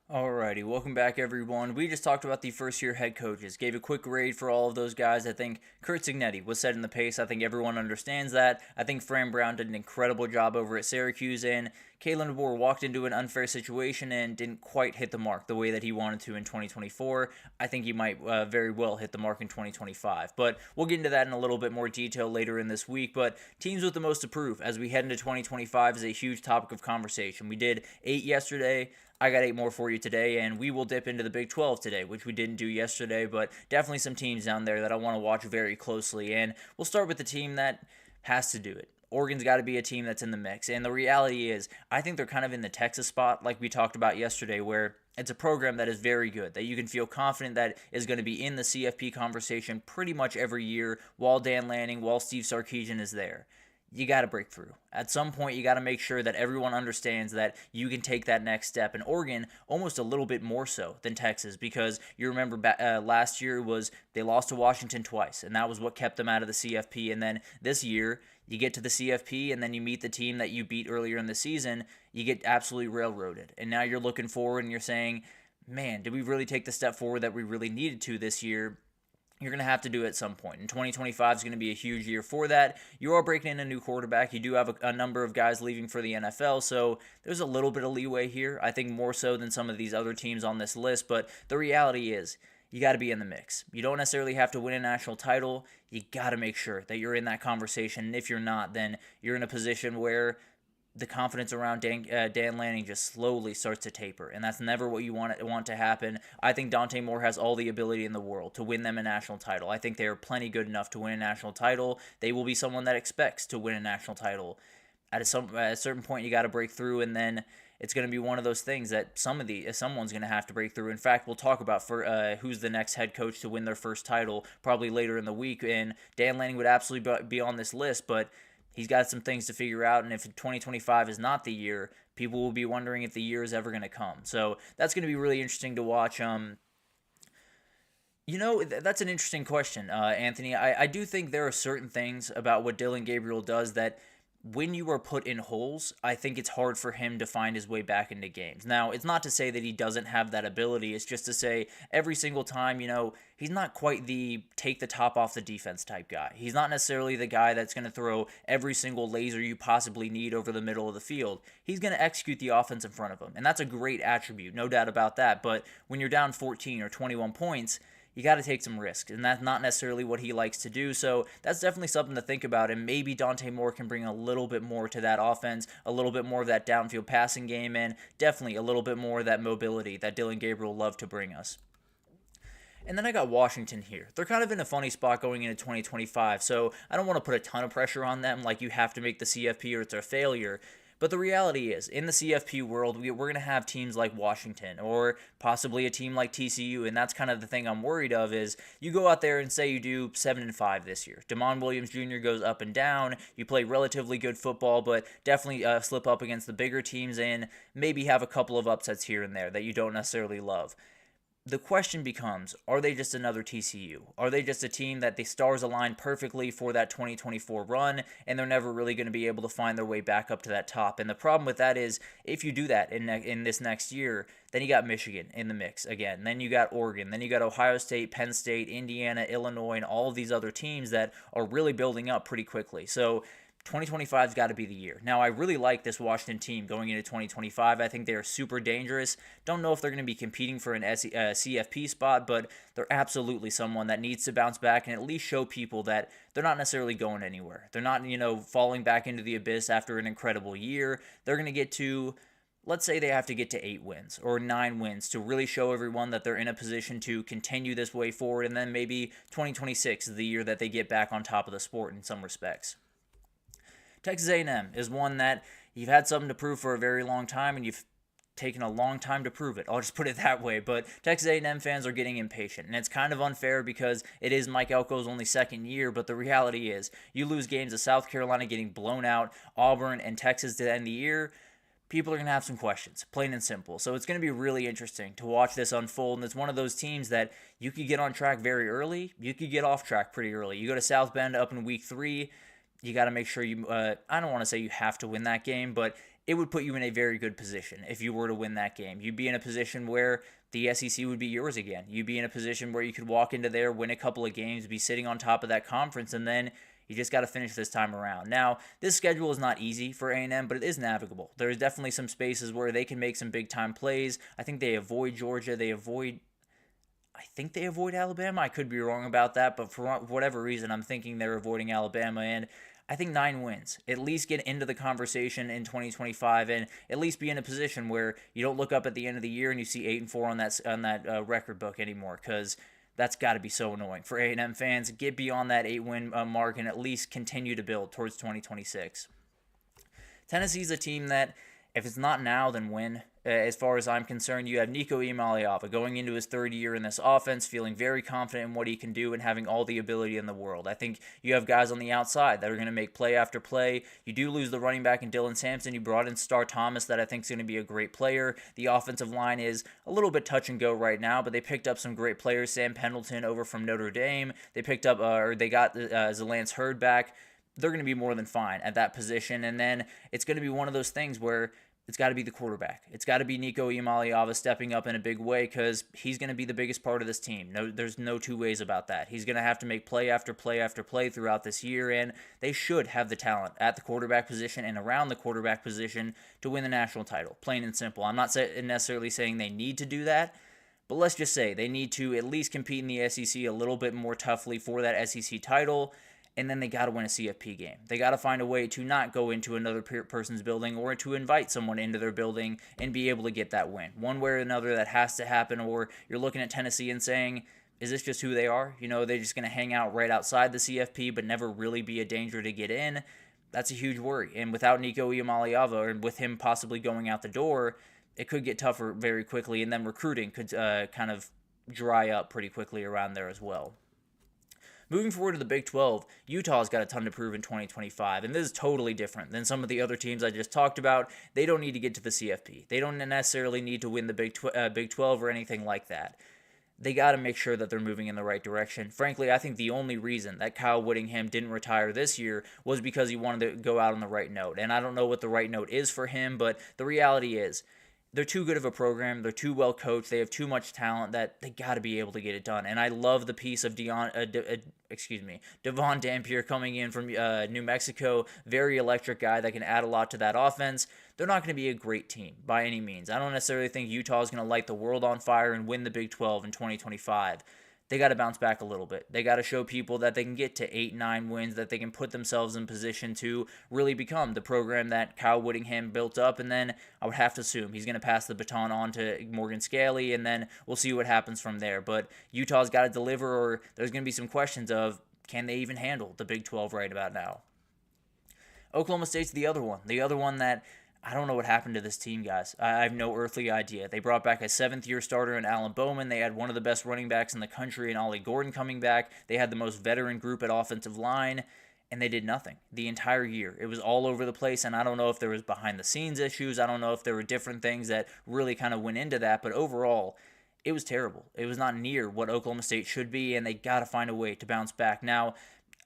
Alrighty, welcome back everyone. We just talked about the first-year head coaches. Gave a quick grade for all of those guys. I think Kurt Cignetti was setting the pace. I think everyone understands that. I think Fran Brown did an incredible job over at Syracuse, and Kalen DeBoer walked into an unfair situation and didn't quite hit the mark the way that he wanted to in 2024. I think he might very well hit the mark in 2025. But we'll get into that in a little bit more detail later in this week. But teams with the most to prove as we head into 2025 is a huge topic of conversation. We did 8 yesterday. I got 8 more for you today, and we will dip into the Big 12 today, which we didn't do yesterday, but definitely some teams down there that I want to watch very closely. And we'll start with the team that has to do it. Oregon's got to be a team that's in the mix. And the reality is, I think they're kind of in the Texas spot, like we talked about yesterday, where it's a program that is very good, that you can feel confident that is going to be in the CFP conversation pretty much every year while Dan Lanning, while Steve Sarkisian is there. You got to break through. At some point, you got to make sure that everyone understands that you can take that next step. And Oregon, almost a little bit more so than Texas, because you remember last year was they lost to Washington twice, and that was what kept them out of the CFP. And then this year, you get to the CFP, and then you meet the team that you beat earlier in the season. You get absolutely railroaded. And now you're looking forward, and you're saying, man, did we really take the step forward that we really needed to this year? You're going to have to do it at some point. And 2025 is going to be a huge year for that. You are breaking in a new quarterback. You do have a number of guys leaving for the NFL, so there's a little bit of leeway here. I think more so than some of these other teams on this list, but the reality is you got to be in the mix. You don't necessarily have to win a national title. You got to make sure that you're in that conversation, and if you're not, then you're in a position where the confidence around Dan Lanning just slowly starts to taper, and that's never what you want to happen. I think Dante Moore has all the ability in the world to win them a national title. I think they are plenty good enough to win a national title. They will be someone that expects to win a national title. At a certain point, you got to break through, and then it's going to be one of those things that someone's going to have to break through. In fact, we'll talk about who's the next head coach to win their first title probably later in the week, and Dan Lanning would absolutely be on this list, but he's got some things to figure out, and if 2025 is not the year, people will be wondering if the year is ever going to come. So that's going to be really interesting to watch. That's an interesting question, Anthony. I do think there are certain things about what Dillon Gabriel does that when you are put in holes, I think it's hard for him to find his way back into games. Now, it's not to say that he doesn't have that ability. It's just to say every single time, he's not quite the take the top off the defense type guy. He's not necessarily the guy that's going to throw every single laser you possibly need over the middle of the field. He's going to execute the offense in front of him, and that's a great attribute, no doubt about that. But when you're down 14 or 21 points, you got to take some risks, and that's not necessarily what he likes to do, so that's definitely something to think about, and maybe Dante Moore can bring a little bit more to that offense, a little bit more of that downfield passing game, and definitely a little bit more of that mobility that Dillon Gabriel loved to bring us. And then I got Washington here. They're kind of in a funny spot going into 2025, so I don't want to put a ton of pressure on them, like you have to make the CFP or it's a failure. But the reality is, in the CFP world, we're going to have teams like Washington or possibly a team like TCU, and that's kind of the thing I'm worried of is you go out there and say you do 7-5 this year. Damon Williams Jr. goes up and down. You play relatively good football, but definitely slip up against the bigger teams and maybe have a couple of upsets here and there that you don't necessarily love. The question becomes, are they just another TCU? Are they just a team that the stars align perfectly for that 2024 run, and they're never really going to be able to find their way back up to that top? And the problem with that is, if you do that in this next year, then you got Michigan in the mix again. Then you got Oregon. Then you got Ohio State, Penn State, Indiana, Illinois, and all of these other teams that are really building up pretty quickly. So 2025's got to be the year. Now, I really like this Washington team going into 2025. I think they are super dangerous. Don't know if they're going to be competing for an CFP spot, but they're absolutely someone that needs to bounce back and at least show people that they're not necessarily going anywhere. They're not, falling back into the abyss after an incredible year. They're going to get to, let's say they have to get to 8 wins or 9 wins to really show everyone that they're in a position to continue this way forward, and then maybe 2026 is the year that they get back on top of the sport in some respects. Texas A&M is one that you've had something to prove for a very long time, and you've taken a long time to prove it. I'll just put it that way. But Texas A&M fans are getting impatient, and it's kind of unfair because it is Mike Elko's only second year, but the reality is you lose games to South Carolina getting blown out, Auburn, and Texas to end the year, people are going to have some questions, plain and simple. So it's going to be really interesting to watch this unfold, and it's one of those teams that you could get on track very early, you could get off track pretty early. You go to South Bend up in week 3, you got to make sure you, I don't want to say you have to win that game, but it would put you in a very good position if you were to win that game. You'd be in a position where the SEC would be yours again. You'd be in a position where you could walk into there, win a couple of games, be sitting on top of that conference, and then you just got to finish this time around. Now, this schedule is not easy for A&M, but it is navigable. There's definitely some spaces where they can make some big-time plays. I think they avoid Georgia. I think they avoid Alabama. I could be wrong about that, but for whatever reason, I'm thinking they're avoiding Alabama, and I think 9 wins. At least get into the conversation in 2025 and at least be in a position where you don't look up at the end of the year and you see 8-4 on that record book anymore, because that's got to be so annoying for A&M fans. Get beyond that 8-win mark and at least continue to build towards 2026. Tennessee's a team that, if it's not now, then when? As far as I'm concerned, you have Nico Iamaleava going into his 3rd year in this offense, feeling very confident in what he can do and having all the ability in the world. I think you have guys on the outside that are going to make play after play. You do lose the running back in Dylan Sampson. You brought in Star Thomas that I think is going to be a great player. The offensive line is a little bit touch and go right now, but they picked up some great players. Sam Pendleton over from Notre Dame. They picked up, they got Zalance Hurd back. They're going to be more than fine at that position. And then it's going to be one of those things where it's got to be the quarterback. It's got to be Nico Iamaleava stepping up in a big way, because he's going to be the biggest part of this team. No, there's no two ways about that. He's going to have to make play after play after play throughout this year, and they should have the talent at the quarterback position and around the quarterback position to win the national title, plain and simple. I'm not necessarily saying they need to do that, but let's just say they need to at least compete in the SEC a little bit more toughly for that SEC title. And then they got to win a CFP game. They got to find a way to not go into another person's building or to invite someone into their building and be able to get that win. One way or another, that has to happen, or you're looking at Tennessee and saying, is this just who they are? They're just going to hang out right outside the CFP but never really be a danger to get in. That's a huge worry. And without Nico Iamaleava, or with him possibly going out the door, it could get tougher very quickly, and then recruiting could kind of dry up pretty quickly around there as well. Moving forward to the Big 12, Utah's got a ton to prove in 2025, and this is totally different than some of the other teams I just talked about. They don't need to get to the CFP. They don't necessarily need to win the Big 12 or anything like that. They got to make sure that they're moving in the right direction. Frankly, I think the only reason that Kyle Whittingham didn't retire this year was because he wanted to go out on the right note, and I don't know what the right note is for him, but the reality is, they're too good of a program. They're too well coached. They have too much talent that they got to be able to get it done. And I love the piece of Devon Dampier coming in from New Mexico. Very electric guy that can add a lot to that offense. They're not going to be a great team by any means. I don't necessarily think Utah is going to light the world on fire and win the Big 12 in 2025. They got to bounce back a little bit. They got to show people that they can get to 8-9 wins, that they can put themselves in position to really become the program that Kyle Whittingham built up. And then I would have to assume he's going to pass the baton on to Morgan Scalley, and then we'll see what happens from there. But Utah's got to deliver, or there's going to be some questions of, can they even handle the Big 12 right about now? Oklahoma State's the other one that I don't know what happened to this team, guys. I have no earthly idea. They brought back a 7th-year starter in Alan Bowman. They had one of the best running backs in the country in Ollie Gordon coming back. They had the most veteran group at offensive line, and they did nothing the entire year. It was all over the place, and I don't know if there was behind-the-scenes issues. I don't know if there were different things that really kind of went into that, but overall, it was terrible. It was not near what Oklahoma State should be, and they got to find a way to bounce back. Now,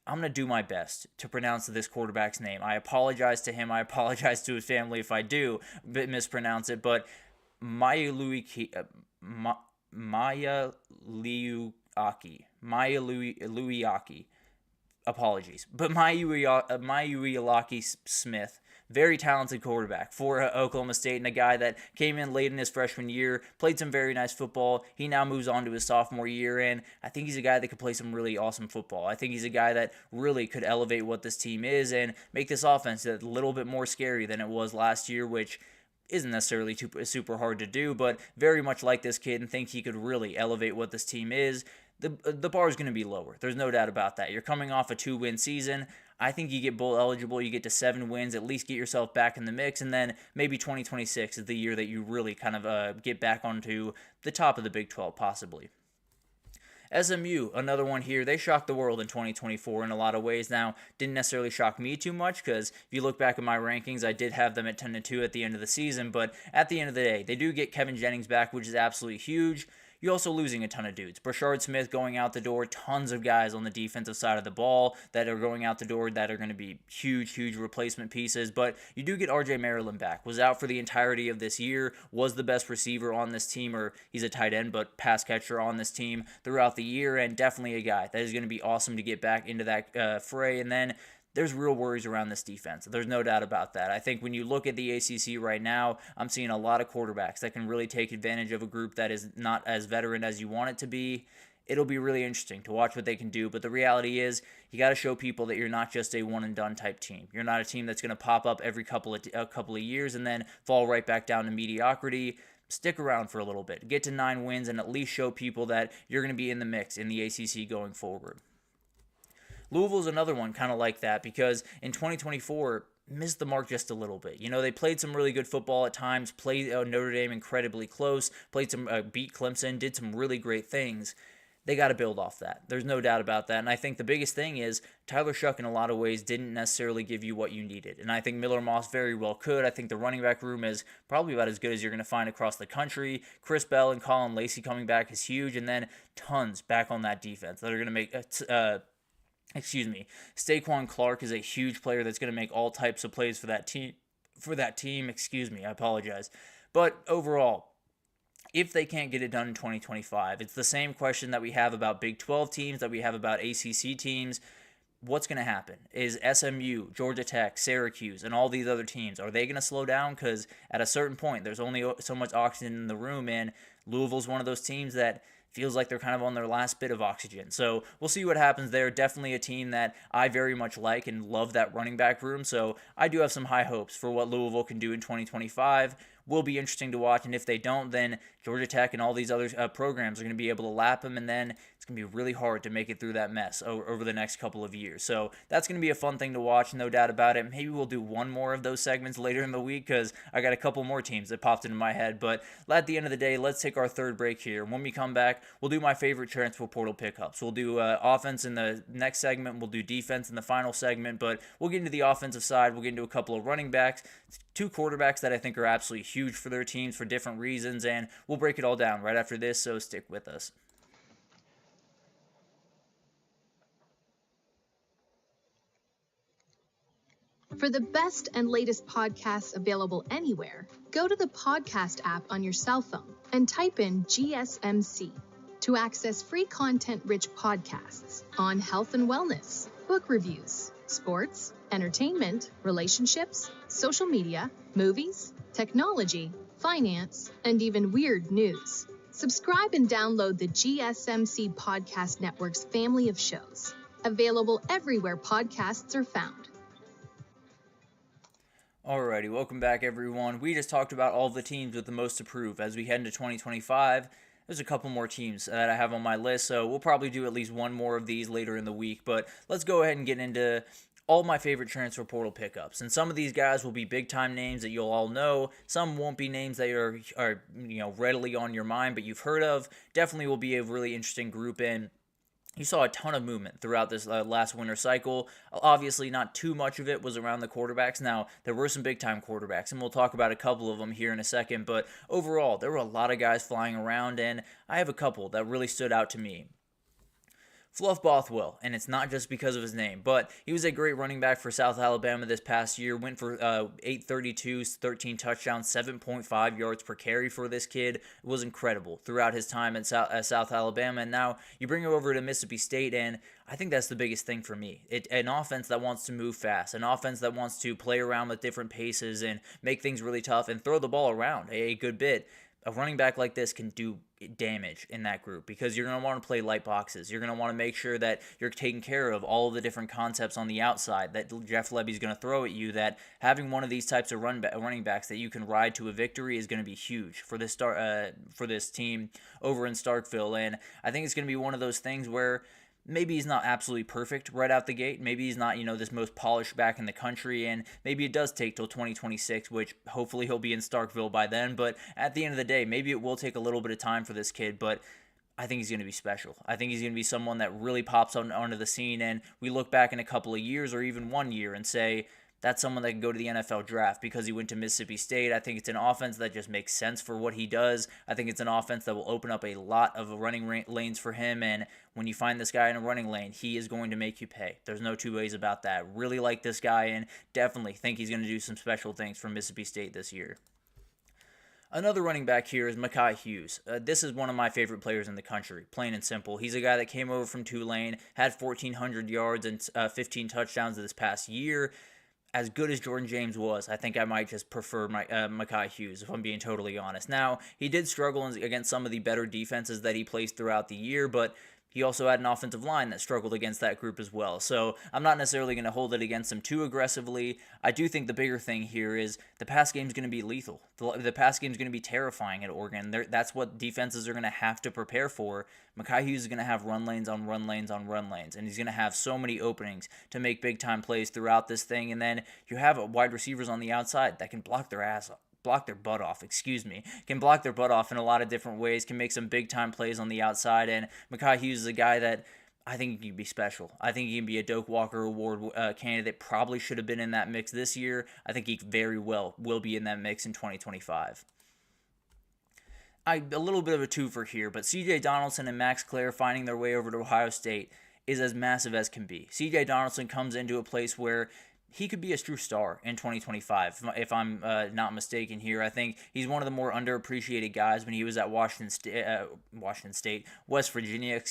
I'm going to do my best to pronounce this quarterback's name. I apologize to him. I apologize to his family if I do mispronounce it. But Maya Luiaki. apologies, but Mayuialaki Smith, very talented quarterback for Oklahoma State, and a guy that came in late in his freshman year, played some very nice football. He now moves on to his sophomore year, and I think he's a guy that could play some really awesome football. I think he's a guy that really could elevate what this team is and make this offense a little bit more scary than it was last year, which isn't necessarily super hard to do, but very much like this kid and think he could really elevate what this team is. The bar is going to be lower. There's no doubt about that. You're coming off a 2-win season. I think you get bowl eligible, you get to 7 wins, at least get yourself back in the mix, and then maybe 2026 is the year that you really kind of get back onto the top of the Big 12, possibly. SMU, another one here. They shocked the world in 2024 in a lot of ways. Now, didn't necessarily shock me too much because if you look back at my rankings, I did have them at 10-2 at the end of the season. But at the end of the day, they do get Kevin Jennings back, which is absolutely huge. You're also losing a ton of dudes. Brashard Smith going out the door, tons of guys on the defensive side of the ball that are going out the door that are going to be huge replacement pieces. But you do get RJ Maryland back. Was out for the entirety of this year, was the best receiver on this team, or he's a tight end, but pass catcher on this team throughout the year, and definitely a guy that is going to be awesome to get back into that fray. And then there's real worries around this defense. There's no doubt about that. I think when you look at the ACC right now, I'm seeing a lot of quarterbacks that can really take advantage of a group that is not as veteran as you want it to be. It'll be really interesting to watch what they can do, but the reality is you got to show people that you're not just a one-and-done type team. You're not a team that's going to pop up every couple of years and then fall right back down to mediocrity. Stick around for a little bit. Get to 9 wins and at least show people that you're going to be in the mix in the ACC going forward. Louisville's another one kind of like that because in 2024, missed the mark just a little bit. You know, they played some really good football at times, played Notre Dame incredibly close, beat Clemson, did some really great things. They got to build off that. There's no doubt about that. And I think the biggest thing is Tyler Shuck in a lot of ways didn't necessarily give you what you needed. And I think Miller Moss very well could. I think the running back room is probably about as good as you're going to find across the country. Chris Bell and Colin Lacey coming back is huge. And then tons back on that defense that are going to make Saquon Clark is a huge player that's going to make all types of plays for that team. I apologize. But overall, if they can't get it done in 2025, it's the same question that we have about Big 12 teams, that we have about ACC teams. What's going to happen? Is SMU, Georgia Tech, Syracuse, and all these other teams, are they going to slow down? Because at a certain point, there's only so much oxygen in the room, and Louisville's one of those teams that feels like they're kind of on their last bit of oxygen. So we'll see what happens there. Definitely a team that I very much like and love that running back room. So I do have some high hopes for what Louisville can do in 2025. Will be interesting to watch, and if they don't, then Georgia Tech and all these other programs are going to be able to lap them, and then it's going to be really hard to make it through that mess over the next couple of years. So that's going to be a fun thing to watch, no doubt about it. Maybe we'll do one more of those segments later in the week because I got a couple more teams that popped into my head. But at the end of the day, let's take our third break here. When we come back, we'll do my favorite transfer portal pickups. We'll do offense in the next segment. We'll do defense in the final segment, but we'll get into the offensive side. We'll get into a couple of running backs, 2 quarterbacks that I think are absolutely huge for their teams for different reasons, and we'll break it all down right after this, so stick with us. For the best and latest podcasts available anywhere, go to the podcast app on your cell phone and type in GSMC to access free content-rich podcasts on health and wellness, book reviews, sports, entertainment, relationships, social media, movies, technology, finance, and even weird news. Subscribe and download the GSMC Podcast Network's family of shows, available everywhere podcasts are found. Alrighty, welcome back everyone. We just talked about all the teams with the most to prove as we head into 2025. There's a couple more teams that I have on my list, so we'll probably do at least one more of these later in the week, but let's go ahead and get into all my favorite transfer portal pickups. And some of these guys will be big-time names that you'll all know. Some won't be names that are readily on your mind, but you've heard of. Definitely will be a really interesting group in. You saw a ton of movement throughout this last winter cycle. Obviously, not too much of it was around the quarterbacks. Now, there were some big-time quarterbacks, and we'll talk about a couple of them here in a second. But overall, there were a lot of guys flying around, and I have a couple that really stood out to me. Fluff Bothwell, and it's not just because of his name, but he was a great running back for South Alabama this past year, went for 832, 13 touchdowns, 7.5 yards per carry for this kid. It was incredible throughout his time at South Alabama, and now you bring him over to Mississippi State, and I think that's the biggest thing for me. An offense that wants to move fast, an offense that wants to play around with different paces and make things really tough and throw the ball around a good bit. A running back like this can do damage in that group because you're going to want to play light boxes. You're going to want to make sure that you're taking care of all of the different concepts on the outside that Jeff Lebby's going to throw at you, that having one of these types of running backs that you can ride to a victory is going to be huge for this team over in Starkville. And I think it's going to be one of those things where maybe he's not absolutely perfect right out the gate. Maybe he's not, this most polished back in the country, and maybe it does take till 2026, which hopefully he'll be in Starkville by then. But at the end of the day, maybe it will take a little bit of time for this kid, but I think he's going to be special. I think he's going to be someone that really pops onto the scene, and we look back in a couple of years or even 1 year and say, that's someone that can go to the NFL draft because he went to Mississippi State. I think it's an offense that just makes sense for what he does. I think it's an offense that will open up a lot of running lanes for him, and when you find this guy in a running lane, he is going to make you pay. There's no two ways about that. Really like this guy, and definitely think he's going to do some special things for Mississippi State this year. Another running back here is Mekhi Hughes. This is one of my favorite players in the country, plain and simple. He's a guy that came over from Tulane, had 1,400 yards and 15 touchdowns this past year. As good as Jordan James was, I think I might just prefer Mekhi Hughes, if I'm being totally honest. Now, he did struggle against some of the better defenses that he placed throughout the year, but he also had an offensive line that struggled against that group as well. So I'm not necessarily going to hold it against him too aggressively. I do think the bigger thing here is the pass game is going to be lethal. The pass game is going to be terrifying at Oregon. That's what defenses are going to have to prepare for. Mekhi Hughes is going to have run lanes on run lanes on run lanes, and he's going to have so many openings to make big-time plays throughout this thing. And then you have wide receivers on the outside that can block their butt off, can block their butt off in a lot of different ways, can make some big-time plays on the outside, and Mekhi Hughes is a guy that I think he can be special. I think he can be a Doak Walker Award candidate, probably should have been in that mix this year. I think he very well will be in that mix in 2025. A little bit of a twofer here, but C.J. Donaldson and Max Clare finding their way over to Ohio State is as massive as can be. C.J. Donaldson comes into a place where he could be a true star in 2025, if I'm not mistaken here. I think he's one of the more underappreciated guys when he was at West Virginia,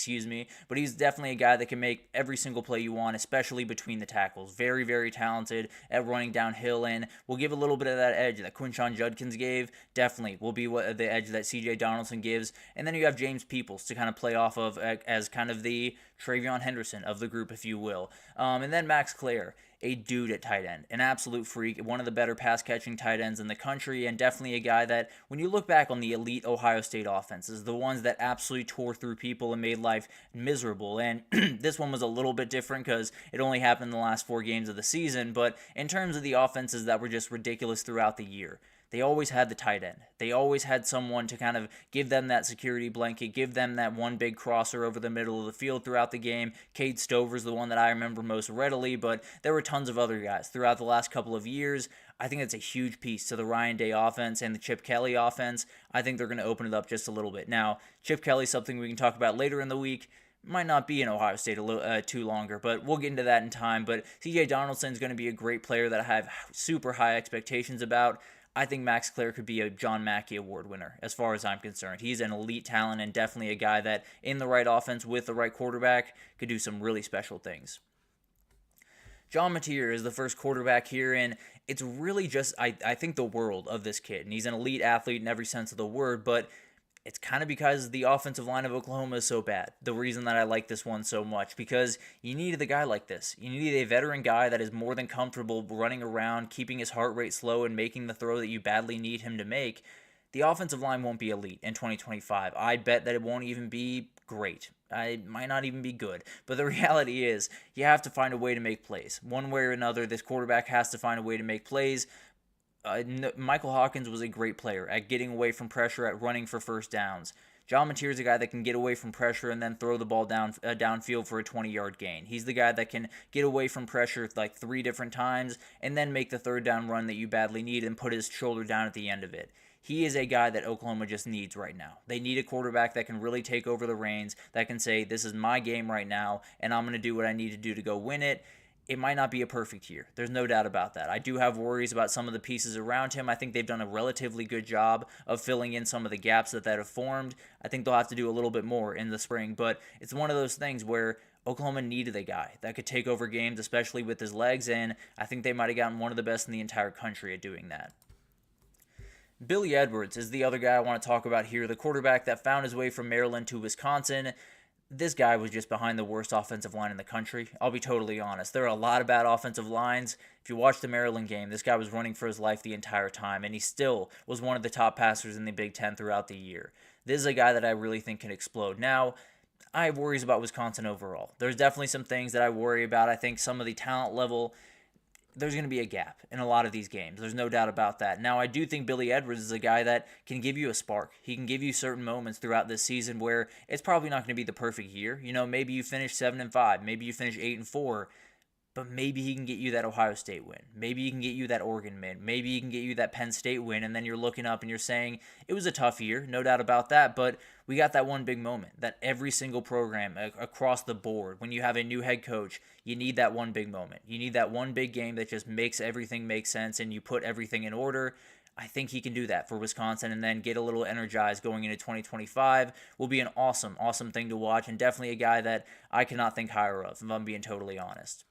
but he's definitely a guy that can make every single play you want, especially between the tackles. Very, very talented at running downhill, and will give a little bit of that edge that Quinshon Judkins gave. Definitely will be the edge that C.J. Donaldson gives. And then you have James Peoples to kind of play off of as kind of the Travion Henderson of the group, if you will. And then Max Clare, a dude at tight end, an absolute freak, one of the better pass-catching tight ends in the country, and definitely a guy that, when you look back on the elite Ohio State offenses, the ones that absolutely tore through people and made life miserable, and this one was a little bit different because it only happened in the last 4 games of the season, but in terms of the offenses that were just ridiculous throughout the year, they always had the tight end. They always had someone to kind of give them that security blanket, give them that one big crosser over the middle of the field throughout the game. Cade Stover's the one that I remember most readily, but there were tons of other guys throughout the last couple of years. I think it's a huge piece to the Ryan Day offense and the Chip Kelly offense. I think they're going to open it up just a little bit. Now, Chip Kelly's something we can talk about later in the week. Might not be in Ohio State too longer, but we'll get into that in time. But C.J. Donaldson's going to be a great player that I have super high expectations about. I think Max Clare could be a John Mackey Award winner as far as I'm concerned. He's an elite talent and definitely a guy that, in the right offense with the right quarterback, could do some really special things. John Mateer is the first quarterback here, and it's really just, I think, the world of this kid. And he's an elite athlete in every sense of the word, but it's kind of because the offensive line of Oklahoma is so bad. The reason that I like this one so much, because you needed a guy like this. You needed a veteran guy that is more than comfortable running around, keeping his heart rate slow, and making the throw that you badly need him to make. The offensive line won't be elite in 2025. I bet that it won't even be great. It might not even be good. But the reality is, you have to find a way to make plays. One way or another, this quarterback has to find a way to make plays. Michael Hawkins was a great player at getting away from pressure, at running for first downs. John Mateer is a guy that can get away from pressure and then throw the ball downfield for a 20-yard gain. He's the guy that can get away from pressure like 3 different times and then make the third down run that you badly need and put his shoulder down at the end of it. he is a guy that Oklahoma just needs right now. They need a quarterback that can really take over the reins, that can say, this is my game right now, and I'm going to do what I need to do to go win it. It might not be a perfect year. There's no doubt about that. I do have worries about some of the pieces around him. I think they've done a relatively good job of filling in some of the gaps that have formed. I think they'll have to do a little bit more in the spring, but it's one of those things where Oklahoma needed a guy that could take over games, especially with his legs, and I think they might have gotten one of the best in the entire country at doing that. Billy Edwards is the other guy I want to talk about here, the quarterback that found his way from Maryland to Wisconsin. This guy was just behind the worst offensive line in the country. I'll be totally honest. There are a lot of bad offensive lines. If you watch the Maryland game, this guy was running for his life the entire time, and he still was one of the top passers in the Big Ten throughout the year. This is a guy that I really think can explode. Now, I have worries about Wisconsin overall. There's definitely some things that I worry about. I think some of the talent level, there's going to be a gap in a lot of these games. There's no doubt about that. Now, I do think Billy Edwards is a guy that can give you a spark. He can give you certain moments throughout this season where it's probably not going to be the perfect year. You know, maybe you finish 7-5, maybe you finish 8-4, but maybe he can get you that Ohio State win. Maybe he can get you that Oregon win. Maybe he can get you that Penn State win, and then you're looking up and you're saying, it was a tough year, no doubt about that, but we got that one big moment that every single program across the board, when you have a new head coach, you need that one big moment. You need that one big game that just makes everything make sense and you put everything in order. I think he can do that for Wisconsin and then get a little energized going into 2025 will be an awesome, awesome thing to watch, and definitely a guy that I cannot think higher of, if I'm being totally honest.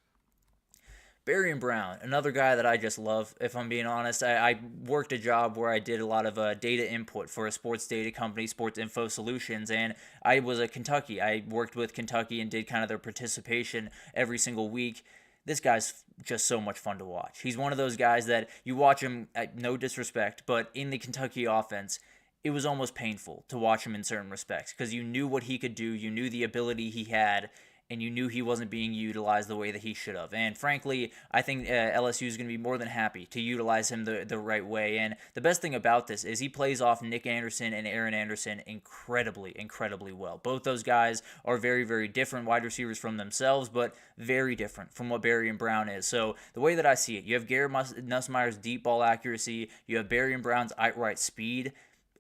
Barian Brown, another guy that I just love, if I'm being honest. I worked a job where I did a lot of data input for a sports data company, Sports Info Solutions, and I was at Kentucky. I worked with Kentucky and did kind of their participation every single week. This guy's just so much fun to watch. He's one of those guys that you watch him, no disrespect, but in the Kentucky offense, it was almost painful to watch him in certain respects because you knew what he could do, you knew the ability he had, and you knew he wasn't being utilized the way that he should have. And frankly, I think LSU is going to be more than happy to utilize him the right way. And the best thing about this is he plays off Nick Anderson and Aaron Anderson incredibly, incredibly well. Both those guys are very, very different wide receivers from themselves, but very different from what Barian Brown is. So the way that I see it, you have Garrett Nussmeier's deep ball accuracy, you have Barian Brown's outright speed.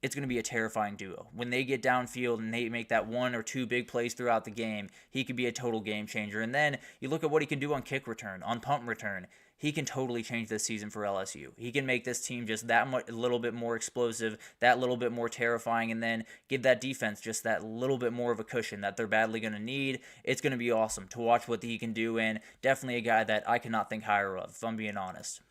It's going to be a terrifying duo. When they get downfield and they make that one or two big plays throughout the game, he could be a total game changer. And then you look at what he can do on kick return, on punt return. He can totally change this season for LSU. He can make this team just that much, a little bit more explosive, that little bit more terrifying, and then give that defense just that little bit more of a cushion that they're badly going to need. It's going to be awesome to watch what he can do, and definitely a guy that I cannot think higher of, if I'm being honest.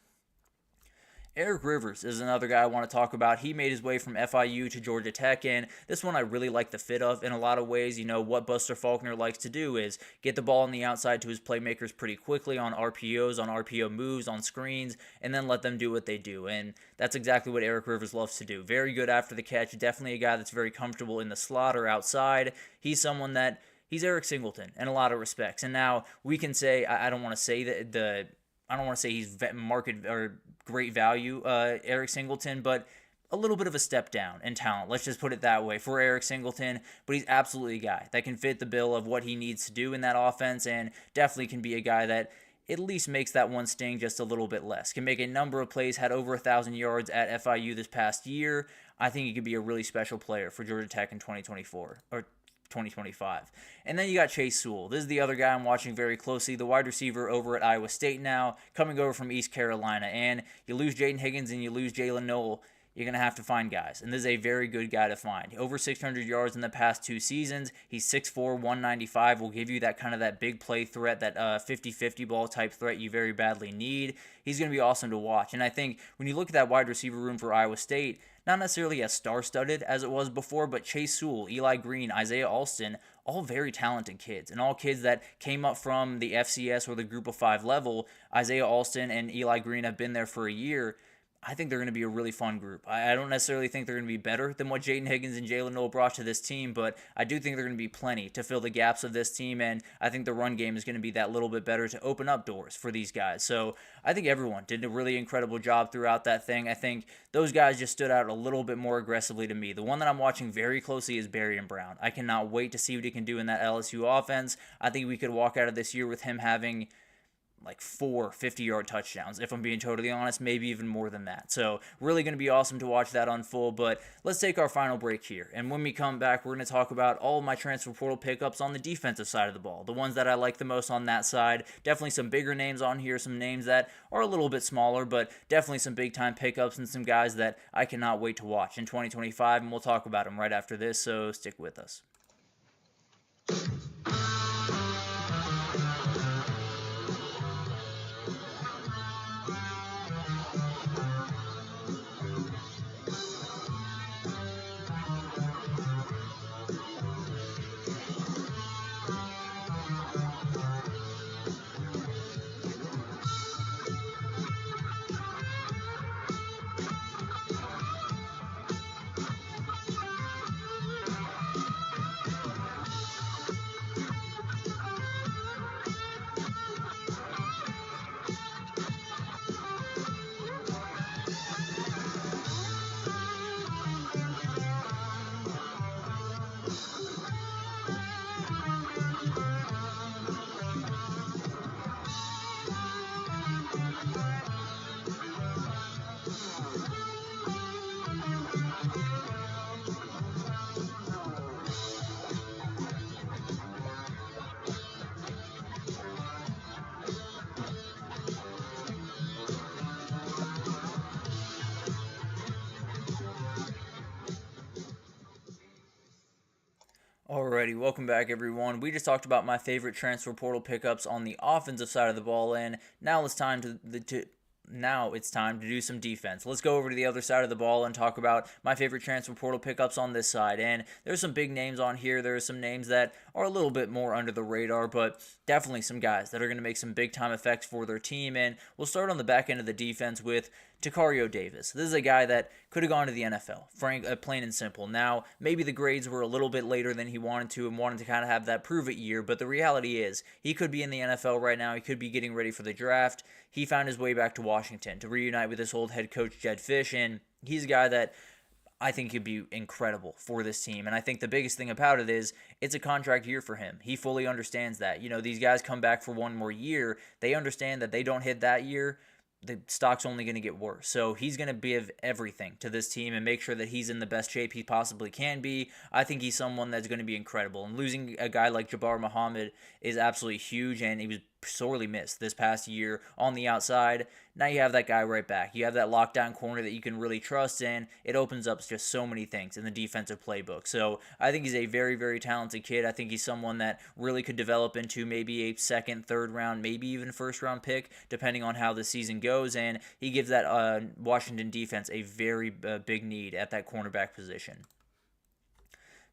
Eric Rivers is another guy I want to talk about. He made his way from FIU to Georgia Tech, and this one I really like the fit of in a lot of ways. You know, what Buster Faulkner likes to do is get the ball on the outside to his playmakers pretty quickly on RPOs, on RPO moves, on screens, and then let them do what they do. And that's exactly what Eric Rivers loves to do. Very good after the catch. Definitely a guy that's very comfortable in the slot or outside. He's someone that, he's Eric Singleton in a lot of respects. And now we can say, I don't want to say that I don't want to say he's market or great value, Eric Singleton, but a little bit of a step down in talent. Let's just put it that way for Eric Singleton. But he's absolutely a guy that can fit the bill of what he needs to do in that offense, and definitely can be a guy that at least makes that one sting just a little bit less. Can make a number of plays, had over 1,000 yards at FIU this past year. I think he could be a really special player for Georgia Tech in 2024, or 2025. And then you got Chase Sewell. This is the other guy I'm watching very closely, the wide receiver over at Iowa State now, coming over from East Carolina. And you lose Jaden Higgins and you lose Jalen Noel, you're going to have to find guys. And this is a very good guy to find. Over 600 yards in the past 2 seasons. He's 6'4", 195. Will give you that kind of that big play threat, that 50-50 ball type threat you very badly need. He's going to be awesome to watch. And I think when you look at that wide receiver room for Iowa State, not necessarily as star-studded as it was before, but Chase Sewell, Eli Green, Isaiah Alston, all very talented kids, and all kids that came up from the FCS or the Group of 5 level. Isaiah Alston and Eli Green have been there for a year. I think they're going to be a really fun group. I don't necessarily think they're going to be better than what Jaden Higgins and Jalen Noel brought to this team, but I do think they're going to be plenty to fill the gaps of this team, and I think the run game is going to be that little bit better to open up doors for these guys. So I think everyone did a really incredible job throughout that thing. I think those guys just stood out a little bit more aggressively to me. The one that I'm watching very closely is Barian Brown. I cannot wait to see what he can do in that LSU offense. I think we could walk out of this year with him having like 4 50-yard touchdowns, if I'm being totally honest, maybe even more than that. So really going to be awesome to watch that unfold. But let's take our final break here. And when we come back, we're going to talk about all of my transfer portal pickups on the defensive side of the ball, the ones that I like the most on that side. Definitely some bigger names on here, some names that are a little bit smaller, but definitely some big-time pickups and some guys that I cannot wait to watch in 2025, and we'll talk about them right after this, so stick with us. Alrighty, welcome back everyone. We just talked about my favorite transfer portal pickups on the offensive side of the ball, and now it's time to do some defense. Let's go over to the other side of the ball and talk about my favorite transfer portal pickups on this side. And there's some big names on here. There are some names that are a little bit more under the radar, but definitely some guys that are going to make some big-time effects for their team. And we'll start on the back end of the defense with Tacario Davis. This is a guy that could have gone to the NFL, plain and simple. Now, maybe the grades were a little bit later than he wanted to and wanted to kind of have that prove-it year, but the reality is he could be in the NFL right now. He could be getting ready for the draft. He found his way back to Washington to reunite with his old head coach, Jed Fish, and he's a guy that I think could be incredible for this team. And I think the biggest thing about it is it's a contract year for him. He fully understands that. You know, these guys come back for one more year. They understand that they don't hit that year, the stock's only going to get worse. So he's going to give everything to this team and make sure that he's in the best shape he possibly can be. I think he's someone that's going to be incredible. And losing a guy like Jabbar Muhammad is absolutely huge, and he was sorely missed this past year on the outside. Now you have that guy right back. You have that lockdown corner that you can really trust in. It opens up just so many things in the defensive playbook. So I think he's a very, very talented kid. I think he's someone that really could develop into maybe a second, third round, maybe even first round pick, depending on how the season goes. And he gives that Washington defense a very big need at that cornerback position.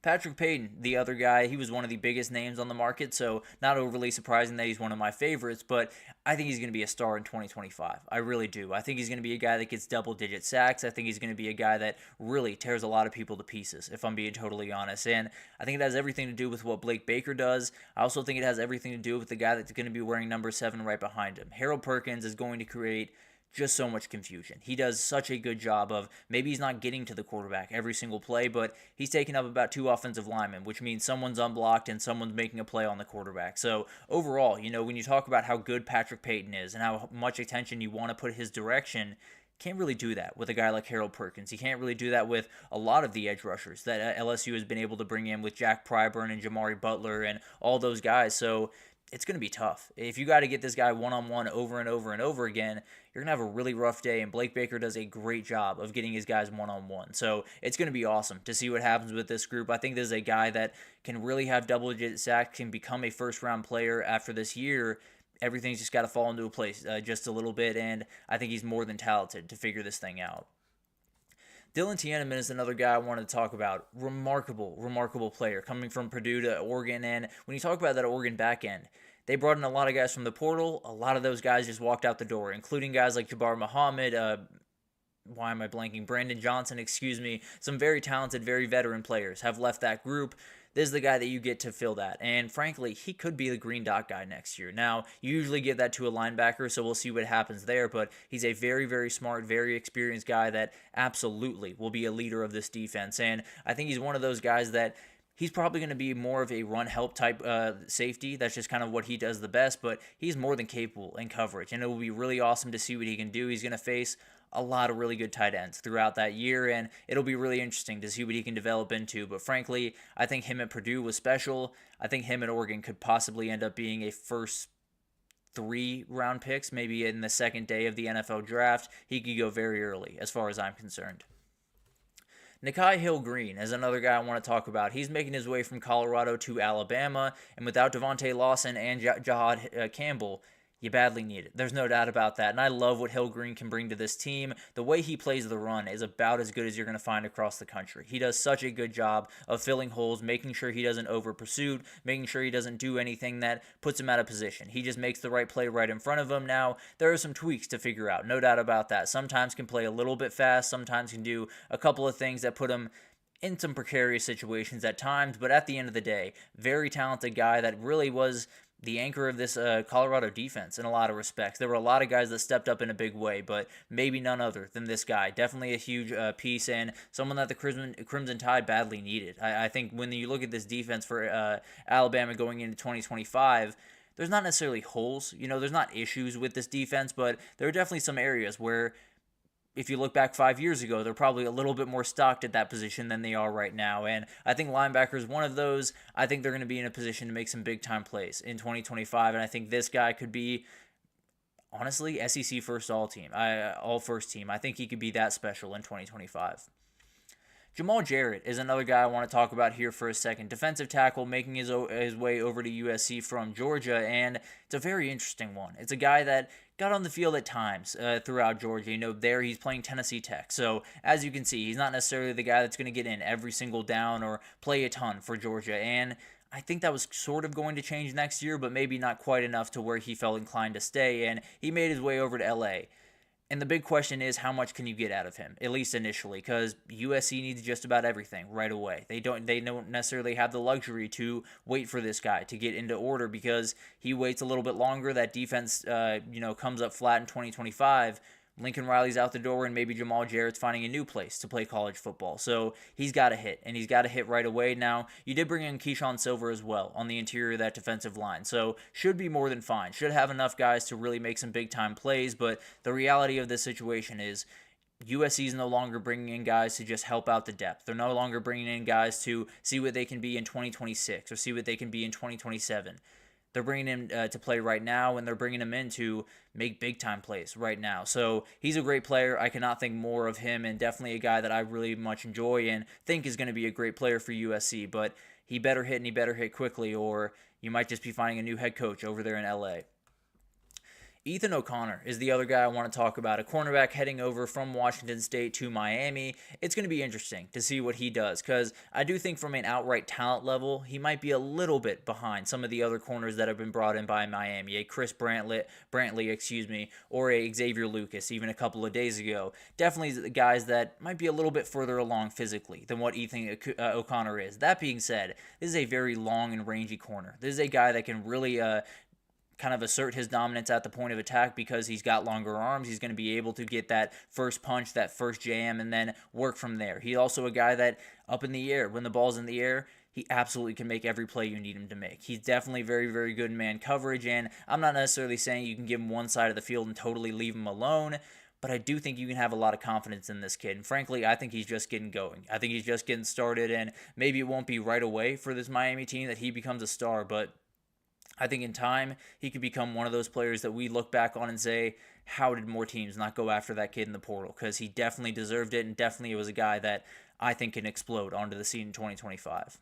Patrick Payton, the other guy, he was one of the biggest names on the market, so not overly surprising that he's one of my favorites, but I think he's going to be a star in 2025. I really do. I think he's going to be a guy that gets double-digit sacks. I think he's going to be a guy that really tears a lot of people to pieces, if I'm being totally honest. And I think it has everything to do with what Blake Baker does. I also think it has everything to do with the guy that's going to be wearing number 7 right behind him. Harold Perkins is going to create just so much confusion. He does such a good job of, maybe he's not getting to the quarterback every single play, but he's taking up about 2 offensive linemen, which means someone's unblocked and someone's making a play on the quarterback. So overall, you know, when you talk about how good Patrick Payton is and how much attention you want to put his direction, can't really do that with a guy like Harold Perkins. He can't really do that with a lot of the edge rushers that LSU has been able to bring in with Jack Pryburn and Jamari Butler and all those guys. So it's going to be tough. If you got to get this guy one-on-one over and over and over again, you're going to have a really rough day, and Blake Baker does a great job of getting his guys one-on-one. So it's going to be awesome to see what happens with this group. I think this is a guy that can really have double-digit sacks, can become a first-round player after this year. Everything's just got to fall into a place just a little bit, and I think he's more than talented to figure this thing out. Dylan Tiananmen is another guy I wanted to talk about. Remarkable player coming from Purdue to Oregon. And when you talk about that Oregon back end, they brought in a lot of guys from the portal. A lot of those guys just walked out the door, including guys like Jabbar Muhammad, Brandon Johnson, some very talented, very veteran players have left that group. This is the guy that you get to fill that. And frankly, he could be the green dot guy next year. Now, you usually give that to a linebacker, so we'll see what happens there. But he's a very, very smart, very experienced guy that absolutely will be a leader of this defense. And I think he's one of those guys that He's probably going to be more of a run help type safety. That's just kind of what he does the best, but he's more than capable in coverage, and it will be really awesome to see what he can do. He's going to face a lot of really good tight ends throughout that year, and it'll be really interesting to see what he can develop into. But frankly, I think him at Purdue was special. I think him at Oregon could possibly end up being a first 3-round picks, maybe in the second day of the NFL draft. He could go very early, as far as I'm concerned. Nikhai Hill-Green is another guy I want to talk about. He's making his way from Colorado to Alabama, and without Devontae Lawson and Jahad Campbell, you badly need it. There's no doubt about that, and I love what Hill-Green can bring to this team. The way he plays the run is about as good as you're going to find across the country. He does such a good job of filling holes, making sure he doesn't over-pursue, making sure he doesn't do anything that puts him out of position. He just makes the right play right in front of him. Now, there are some tweaks to figure out, no doubt about that. Sometimes can play a little bit fast, sometimes can do a couple of things that put him in some precarious situations at times, but at the end of the day, very talented guy that really was the anchor of this Colorado defense in a lot of respects. There were a lot of guys that stepped up in a big way, but maybe none other than this guy. Definitely a huge piece and someone that the Crimson Tide badly needed. I think when you look at this defense for Alabama going into 2025, there's not necessarily holes. There's not issues with this defense, but there are definitely some areas where if you look back 5 years ago, they're probably a little bit more stocked at that position than they are right now. And I think linebacker is one of those. I think they're going to be in a position to make some big-time plays in 2025. And I think this guy could be, honestly, SEC first all-first team. I think he could be that special in 2025. Jamal Jarrett is another guy I want to talk about here for a second. Defensive tackle making his way over to USC from Georgia, and it's a very interesting one. It's a guy that got on the field at times throughout Georgia. There he's playing Tennessee Tech. So as you can see, he's not necessarily the guy that's going to get in every single down or play a ton for Georgia. And I think that was sort of going to change next year, but maybe not quite enough to where he felt inclined to stay. And he made his way over to LA. And the big question is, how much can you get out of him, at least initially, because USC needs just about everything right away. They don't necessarily have the luxury to wait for this guy to get into order, because he waits a little bit longer. That defense, comes up flat in 2025. Lincoln Riley's out the door, and maybe Jamal Jarrett's finding a new place to play college football. So he's got to hit, and he's got to hit right away. Now, you did bring in Keyshawn Silver as well on the interior of that defensive line, so should be more than fine. Should have enough guys to really make some big-time plays, but the reality of this situation is USC is no longer bringing in guys to just help out the depth. They're no longer bringing in guys to see what they can be in 2026 or see what they can be in 2027. They're bringing him to play right now, and they're bringing him in to make big-time plays right now. So he's a great player. I cannot think more of him, and definitely a guy that I really much enjoy and think is going to be a great player for USC. But he better hit, and he better hit quickly, or you might just be finding a new head coach over there in LA. Ethan O'Connor is the other guy I want to talk about, a cornerback heading over from Washington State to Miami. It's going to be interesting to see what he does, because I do think from an outright talent level, he might be a little bit behind some of the other corners that have been brought in by Miami, a Chris Brantley, or a Xavier Lucas even a couple of days ago. Definitely the guys that might be a little bit further along physically than what Ethan O'Connor is. That being said, this is a very long and rangy corner. This is a guy that can really kind of assert his dominance at the point of attack, because he's got longer arms. He's going to be able to get that first punch, that first jam, and then work from there. He's also a guy that up in the air, when the ball's in the air, he absolutely can make every play you need him to make. He's definitely very, very good in man coverage, and I'm not necessarily saying you can give him one side of the field and totally leave him alone, but I do think you can have a lot of confidence in this kid. And frankly, I think he's just getting going. I think he's just getting started, and maybe it won't be right away for this Miami team that he becomes a star, but I think in time, he could become one of those players that we look back on and say, how did more teams not go after that kid in the portal? Because he definitely deserved it, and definitely was a guy that I think can explode onto the scene in 2025.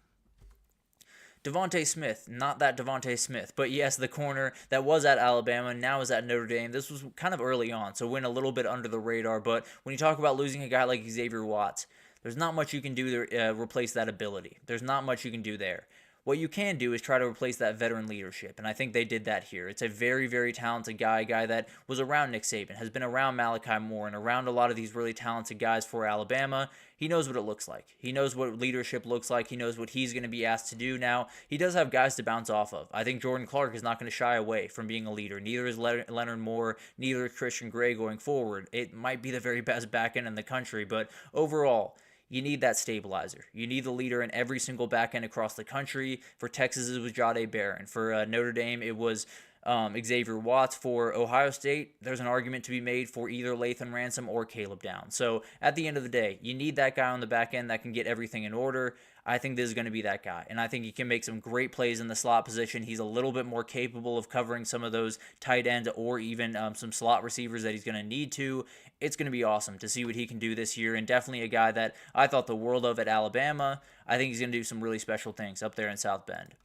Devontae Smith, not that Devontae Smith, but yes, the corner that was at Alabama, now is at Notre Dame. This was kind of early on, so went a little bit under the radar, but when you talk about losing a guy like Xavier Watts, there's not much you can do to replace that ability. There's not much you can do there. What you can do is try to replace that veteran leadership, and I think they did that here. It's a very, very talented guy, a guy that was around Nick Saban, has been around Malachi Moore, and around a lot of these really talented guys for Alabama. He knows what it looks like. He knows what leadership looks like. He knows what he's going to be asked to do. Now, he does have guys to bounce off of. I think Jordan Clark is not going to shy away from being a leader. Neither is Leonard Moore. Neither is Christian Gray going forward. It might be the very best back end in the country, but overall, you need that stabilizer. You need the leader in every single back end across the country. For Texas, it was Jahdae Barron. For Notre Dame, it was Xavier Watts. For Ohio State, there's an argument to be made for either Lathan Ransom or Caleb Downs. So at the end of the day, you need that guy on the back end that can get everything in order. I think this is going to be that guy, and I think he can make some great plays in the slot position. He's a little bit more capable of covering some of those tight end or even some slot receivers that he's going to need to. It's going to be awesome to see what he can do this year, and definitely a guy that I thought the world of at Alabama. I think he's going to do some really special things up there in South Bend.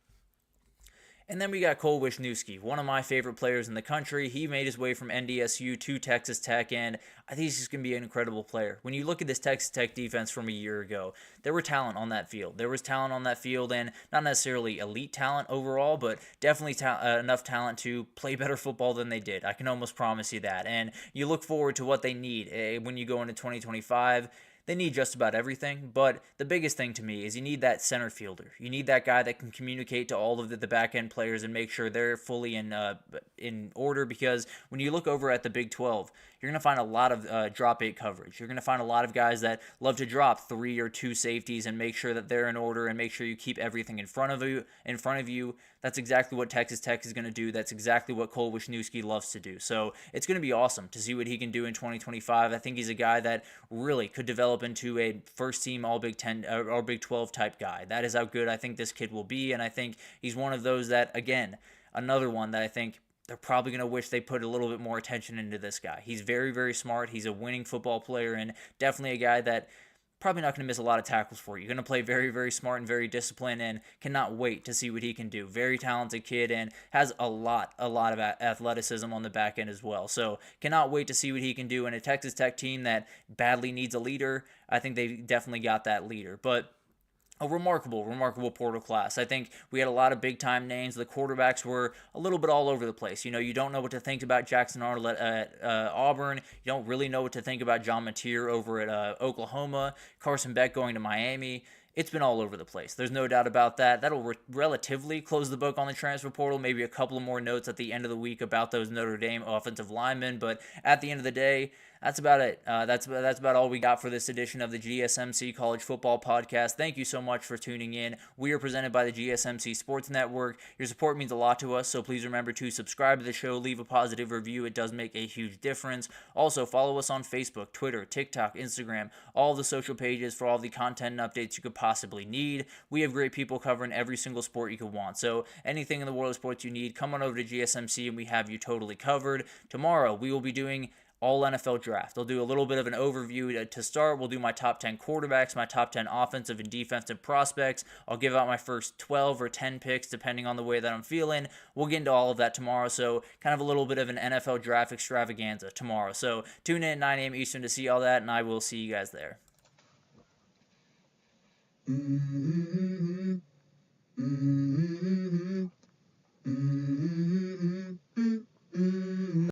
And then we got Cole Wisniewski, one of my favorite players in the country. He made his way from NDSU to Texas Tech, and I think he's just going to be an incredible player. When you look at this Texas Tech defense from a year ago, there was talent on that field. And not necessarily elite talent overall, but definitely enough talent to play better football than they did. I can almost promise you that. And you look forward to what they need when you go into 2025. They need just about everything, but the biggest thing to me is you need that center fielder. You need that guy that can communicate to all of the back-end players and make sure they're fully in order, because when you look over at the Big 12, you're going to find a lot of drop 8 coverage. You're going to find a lot of guys that love to drop 3 or 2 safeties and make sure that they're in order and make sure you keep everything in front of you. That's exactly what Texas Tech is going to do. That's exactly what Cole Wisniewski loves to do. So it's going to be awesome to see what he can do in 2025. I think he's a guy that really could develop into a first-team All Big 10 or Big 12 type guy. That is how good I think this kid will be, and I think he's one of those that, again, another one that I think they're probably going to wish they put a little bit more attention into this guy. He's very, very smart. He's a winning football player, and definitely a guy that probably not going to miss a lot of tackles for you. You're going to play very, very smart and very disciplined, and cannot wait to see what he can do. Very talented kid, and has a lot of athleticism on the back end as well. So cannot wait to see what he can do. And a Texas Tech team that badly needs a leader, I think they definitely got that leader. But a remarkable portal class. I think we had a lot of big-time names. The quarterbacks were a little bit all over the place. You don't know what to think about Jackson Arnold at Auburn. You don't really know what to think about John Mateer over at Oklahoma. Carson Beck going to Miami. It's been all over the place. There's no doubt about that. That'll relatively close the book on the transfer portal. Maybe a couple of more notes at the end of the week about those Notre Dame offensive linemen. But at the end of the day, that's about it. That's about all we got for this edition of the GSMC College Football Podcast. Thank you so much for tuning in. We are presented by the GSMC Sports Network. Your support means a lot to us, so please remember to subscribe to the show, leave a positive review. It does make a huge difference. Also, follow us on Facebook, Twitter, TikTok, Instagram, all the social pages for all the content and updates you could possibly need. We have great people covering every single sport you could want. So anything in the world of sports you need, come on over to GSMC and we have you totally covered. Tomorrow, we will be doing all NFL draft. I'll do a little bit of an overview to start. We'll do my top 10 quarterbacks, my top 10 offensive and defensive prospects. I'll give out my first 12 or 10 picks depending on the way that I'm feeling. We'll get into all of that tomorrow. So kind of a little bit of an NFL draft extravaganza tomorrow. So tune in at 9 a.m. Eastern to see all that, and I will see you guys there.